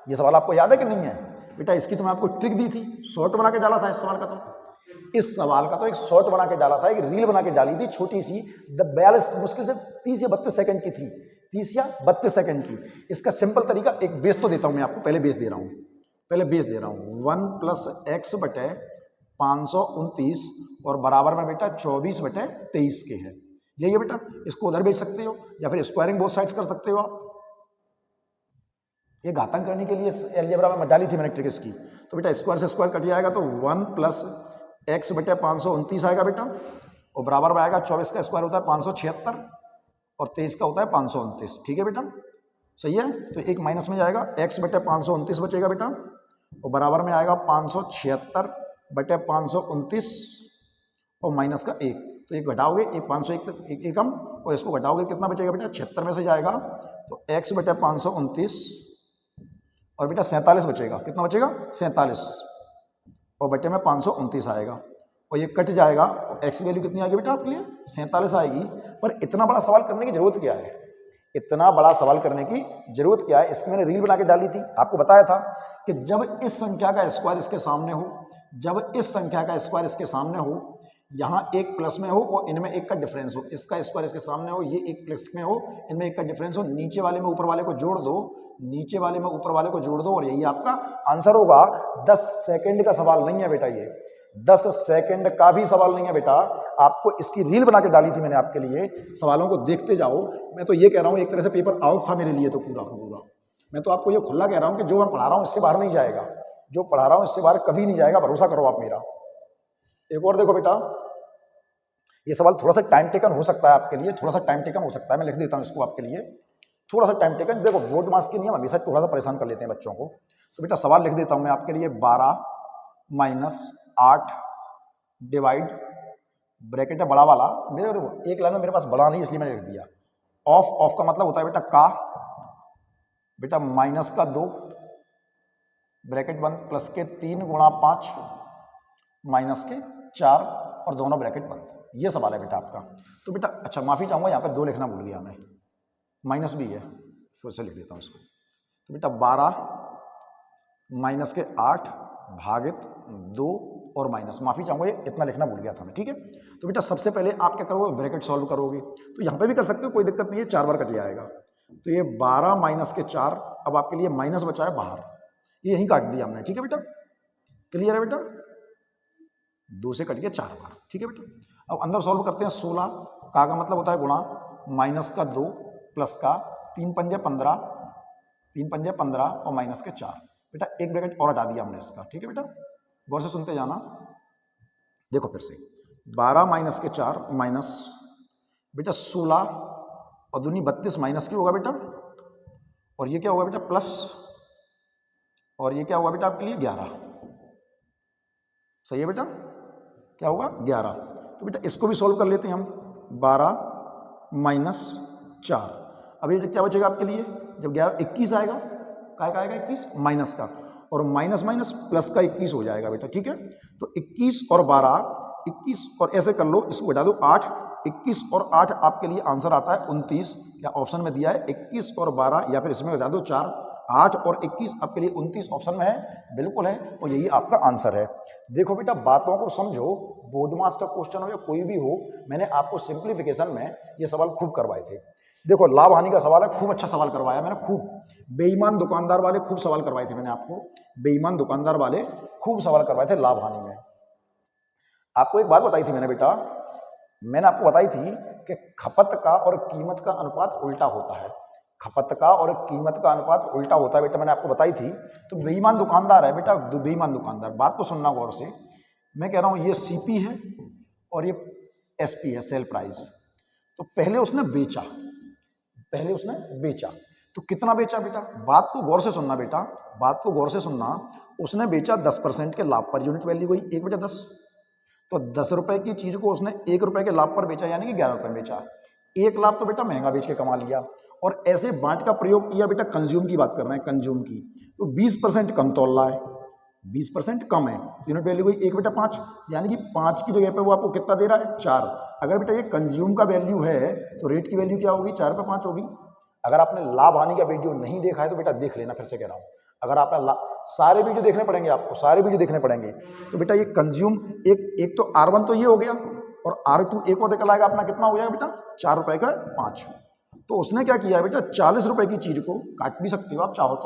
ये सवाल आपको याद है कि नहीं है? बेटा इसकी तो मैं आपको ट्रिक दी थी, शॉर्ट बना के डाला था इस सवाल का। तो इस सवाल का तो एक शॉर्ट बना के डाला था, एक रील बना के डाली थी छोटी सी, 42 मुश्किल से 30 या 32 सेकंड की थी, 30 या 32 सेकंड की। इसका सिंपल तरीका, एक बेस तो देता हूं मैं आपको, पहले बेस दे रहा हूं, 1 + x बटे 529 और बराबर में बेटा 24/23 के है। यही है बेटा, इसको उधर भेज सकते हो या फिर स्क्वायरिंग बोथ साइड्स कर सकते हो आप। ये घातांक करने के लिए अलजेब्रा में डाली थी मैंने ट्रिक इसकी। तो बेटा स्क्वायर से स्क्वायर कट जाएगा तो 1 + x बटे 529 आएगा बेटा, और बराबर में आएगा 24 का स्क्वायर होता है 576 और 23 का होता है 529। ठीक है बेटा, सही है। तो एक माइनस में जाएगा, x बटे 529 बचेगा बेटा, और बराबर में आएगा 576 बटे 529 और माइनस का 1। तो एक घटाओगे, एक 501 एकम, और इसको घटाओगे कितना बचेगा बेटा? 76 में से जाएगा तो x बटे 529 और बेटा 47 बचेगा। कितना बचेगा? 47 और बटे में 529 आएगा, और ये कट जाएगा। और x की वैल्यू कितनी आएगी बेटा आपके लिए? 47 आएगी। पर इतना बड़ा सवाल करने की जरूरत क्या है? इतना बड़ा सवाल करने की जरूरत क्या है? इसकी मैंने रील बना के डाली थी, आपको बताया था कि जब इस संख्या का स्क्वायर इसके सामने हो, जब इस संख्या का स्क्वायर इसके सामने हो, यहाँ एक प्लस में हो और इनमें एक का डिफरेंस हो, इसका स्क्वायर इसके सामने हो, ये एक प्लस में हो, इनमें एक का डिफरेंस हो, नीचे वाले में ऊपर वाले को जोड़ दो, नीचे वाले में ऊपर वाले को जोड़ दो, और यही आपका आंसर होगा। 10 सेकंड का सवाल नहीं है बेटा, ये 10 सेकंड का भी सवाल नहीं है बेटा। आपको इसकी रील बना के डाली थी मैंने आपके लिए, सवालों को देखते जाओ। मैं तो ये कह रहा हूँ, एक तरह से पेपर आउट था मेरे लिए तो पूरा का पूरा। मैं तो आपको ये खुला कह रहा हूँ कि जो मैं पढ़ा रहा हूँ इससे बाहर नहीं जाएगा, जो पढ़ा रहा हूँ इससे बाहर कभी नहीं जाएगा, भरोसा करो आप मेरा। एक और देखो बेटा, ये सवाल थोड़ा सा टाइम टेकन हो सकता है आपके लिए, थोड़ा सा टाइम टेकन हो सकता है, मैं लिख देता हूँ इसको आपके लिए, थोड़ा सा टाइम टेकन। देखो बोर्ड मार्क्स के नियम हमेशा थोड़ा सा परेशान कर लेते हैं बच्चों को। तो बेटा सवाल लिख देता हूँ मैं आपके लिए, 12 - 8 डिवाइड, ब्रैकेट है बड़ा वाला, मेरे एक लाइन में मेरे पास बड़ा नहीं इसलिए मैंने लिख दिया। ऑफ का मतलब होता है बेटा का, बेटा -2 ब्रैकेट बंद, प्लस के 3 × 5 -4 और दोनों ब्रैकेट बंद। ये सवाल है बेटा आपका। तो बेटा अच्छा माफी चाहूंगा, यहाँ पे 2 लिखना भूल गया मैं, माइनस भी है, फिर से लिख देता हूँ इसको। तो बेटा 12 - 8 भागित 2 और माइनस, माफी चाहूंगा ये इतना लिखना भूल गया था मैं। ठीक है, तो बेटा सबसे पहले आप क्या करोगे? ब्रैकेट सॉल्व करोगे। तो यहाँ पे भी कर सकते हो, कोई दिक्कत नहीं है, 4 बार कट जाएगा। तो ये 12 - 4, अब आपके लिए माइनस बचा है बाहर, ये यहीं काट दिया हमने। ठीक है बेटा, क्लियर है बेटा? 2 से कट गया 4 बार। ठीक है बेटा, अब अंदर सॉल्व करते हैं। 16 का मतलब होता है गुणा, -2 प्लस का 3 पंजे 15, 3 पंजे 15 और -4। बेटा एक ब्रैकेट और हटा दिया हमने इसका। ठीक है बेटा, गौर से सुनते जाना। देखो फिर से 12 - 4 माइनस बेटा 16 और दूनी 32 माइनस की होगा बेटा, और ये क्या होगा बेटा? प्लस, और ये क्या होगा बेटा आपके लिए? 11। सही है बेटा, क्या होगा? 11। तो बेटा इसको भी सॉल्व कर लेते हैं हम। 12 - 4, अब ये क्या बचेगा आपके लिए? जब 11 21 आएगा, काय का आएगा? 21 माइनस का, और माइनस माइनस प्लस का 21 हो जाएगा बेटा। ठीक है, तो 21 और 12, 21 और ऐसे कर लो, इसको घटा दो 8, 21 और 8 आपके लिए आंसर आता है 29। या ऑप्शन में दिया है 21 और 12, या फिर इसमें घटा दो 4, 8 और 21 आपके लिए 29 ऑप्शन में है, बिल्कुल है, और यही आपका आंसर है। देखो बेटा बातों को समझो, बोर्ड मास्टर क्वेश्चन हो या कोई भी हो, मैंने आपको सिंप्लीफिकेशन में ये सवाल खूब करवाए थे। देखो लाभ हानि का सवाल है, खूब अच्छा सवाल करवाया मैंने, खूब। बेईमान दुकानदार वाले खूब सवाल करवाए थे मैंने आपको, बेईमान दुकानदार वाले खूब सवाल करवाए थे लाभ हानि में। आपको एक बात बताई थी मैंने बेटा, मैंने आपको बताई थी कि खपत का और कीमत का अनुपात उल्टा होता है, खपत का और कीमत का अनुपात उल्टा होता है बेटा, मैंने आपको बताई थी। तो बेईमान दुकानदार है बेटा, बेईमान दुकानदार, बात को सुनना गौर से। मैं कह रहा हूं ये सीपी है और ये SP है, सेल प्राइस। तो पहले उसने बेचा, तो कितना बेचा बेटा? बात को गौर से सुनना बेटा, बात को गौर से सुनना। उसने बेचा 10% के लाभ पर, यूनिट वैल्यू हुई 1/10। तो 10 रुपए की चीज को उसने 1 रुपए के लाभ पर बेचा, यानी कि 11 रुपए में बेचा। 1 लाभ तो बेटा महंगा बेच के कमा लिया। और ऐसे बांट का प्रयोग किया बेटा, कंज्यूम की बात कर रहे हैं, कंज्यूम की। तो 20% कम तोल रहा है, 20% कम है, तो यूनिट वैल्यू हुई 1/5, यानी कि 5 की जगह पे वो आपको कितना दे रहा है? 4। अगर बेटा ये कंज्यूम का वैल्यू है तो रेट की वैल्यू क्या होगी? 4/5 होगी। अगर आपने लाभ हानि का वीडियो नहीं देखा है तो बेटा देख लेना, फिर से कह रहा हूँ। अगर आपने सारे वीडियो देखने पड़ेंगे, आपको सारे वीडियो देखने पड़ेंगे। तो बेटा ये कंज्यूम एक तो R1 तो ये हो गया, और R2 एक और निकल आएगा अपना, कितना हो जाएगा बेटा? 4 रुपए का 5। तो उसने क्या किया बेटा, 40 रुपए की चीज को, काट भी सकते हो आप चाहो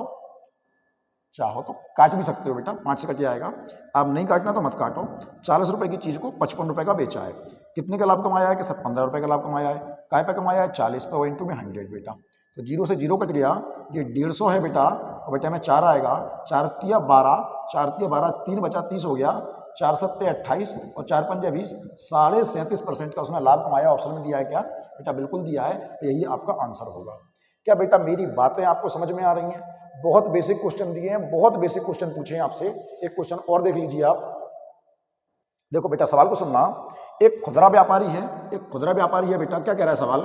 तो काट भी सकते हो बेटा, 5 से कट जाएगा। आप नहीं काटना तो मत काटो। 40 रुपए की चीज को 55 रुपए का बेचा है। कितने का लाभ कमाया है? कि सर 15 रुपए का लाभ कमाया है। काय पे कमाया है? 40 पे, इंटू में 100 बेटा। तो 0 से 0 कट गया, ये 150 है बेटा, और बेटा में 4 आएगा, 4 तिया 12, 4 तिया 12, 3 बचा 30 हो गया, 4 सत्ते 28 और 4 पंजे 20, 37.5% का उसने लाभ कमाया। ऑप्शन में दिया है क्या बेटा? बिल्कुल दिया है। तो यही आपका आंसर होगा। क्या बेटा मेरी बातें आपको समझ में आ रही हैं? बहुत बेसिक क्वेश्चन दिए हैं, बहुत बेसिक क्वेश्चन पूछे हैं आपसे। एक क्वेश्चन और देख लीजिए आप। देखो बेटा सवाल को सुनना। एक खुदरा व्यापारी है, बेटा, क्या कह रहा है सवाल?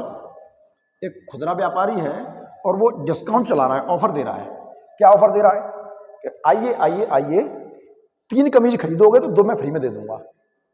एक खुदरा व्यापारी है और वो डिस्काउंट चला रहा है, ऑफर दे रहा है। क्या ऑफर दे रहा है? कि आइए 3 कमीज खरीदोगे तो 2 मैं फ्री में दे दूंगा।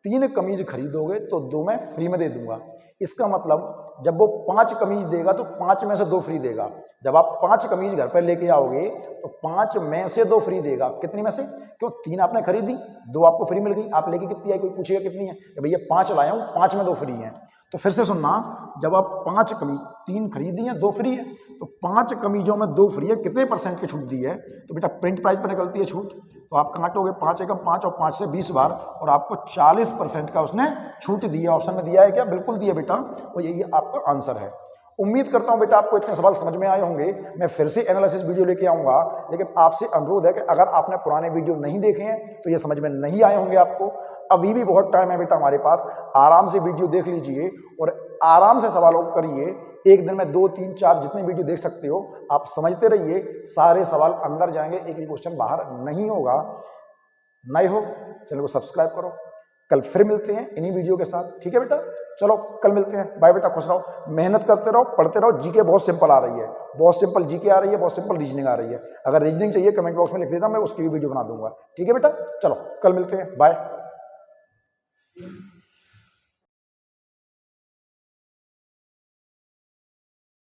3 कमीज खरीदोगे तो 2 मैं फ्री में दे दूंगा। इसका मतलब जब वो 5 कमीज देगा तो 5 में से 2 फ्री देगा। जब आप 5 कमीज घर पर लेके आओगे तो 5 में से 2 फ्री देगा। कितनी में से? क्यों? 3 आपने खरीदी, 2 आपको फ्री मिल गई। आप लेके कितनी आई? कोई पूछेगा कितनी है? भैया 5 लाया हूँ, 5 में 2 फ्री हैं। तो फिर से सुनना, जब आप 5 कमीज, 3 खरीदी हैं, 2 फ्री है, तो 5 कमीजों में 2 फ्री है। कितने % की छूट दी है? तो बेटा प्रिंट प्राइस पर निकलती है छूट। तो आप काटोगे 5 एकम 5 और 5 से 20 बार, और आपको 40% का उसने छूट दी है। ऑप्शन में दिया है क्या? बिल्कुल दिया बेटा, और यही आपका आंसर है। उम्मीद करता हूं बेटा आपको इतने सवाल समझ में आए होंगे। मैं फिर से एनालिसिस वीडियो लेके आऊंगा, लेकिन आपसे अनुरोध है कि अगर आपने पुराने वीडियो नहीं देखे हैं तो ये समझ में नहीं आए होंगे आपको। अभी भी बहुत टाइम है बेटा हमारे पास, आराम से वीडियो देख लीजिए और आराम से सवालों को करिए। एक दिन में 2, 3, 4 जितने वीडियो देख सकते हो आप समझते रहिए, सारे सवाल अंदर जाएंगे, एक भी क्वेश्चन बाहर नहीं होगा। नए हो चैनल को सब्सक्राइब करो। कल फिर मिलते हैं इन्हीं वीडियो के साथ, ठीक है बेटा? चलो कल मिलते हैं, बाय बेटा, खुश रहो, मेहनत करते रहो, पढ़ते रहो। जीके बहुत सिंपल आ रही है, बहुत सिंपल जीके आ रही है, बहुत सिंपल रीजनिंग आ रही है। अगर रीजनिंग चाहिए कमेंट बॉक्स में लिख देता, मैं उसकी भी वीडियो बना दूंगा, ठीक है बेटा? चलो कल मिलते हैं, बाय।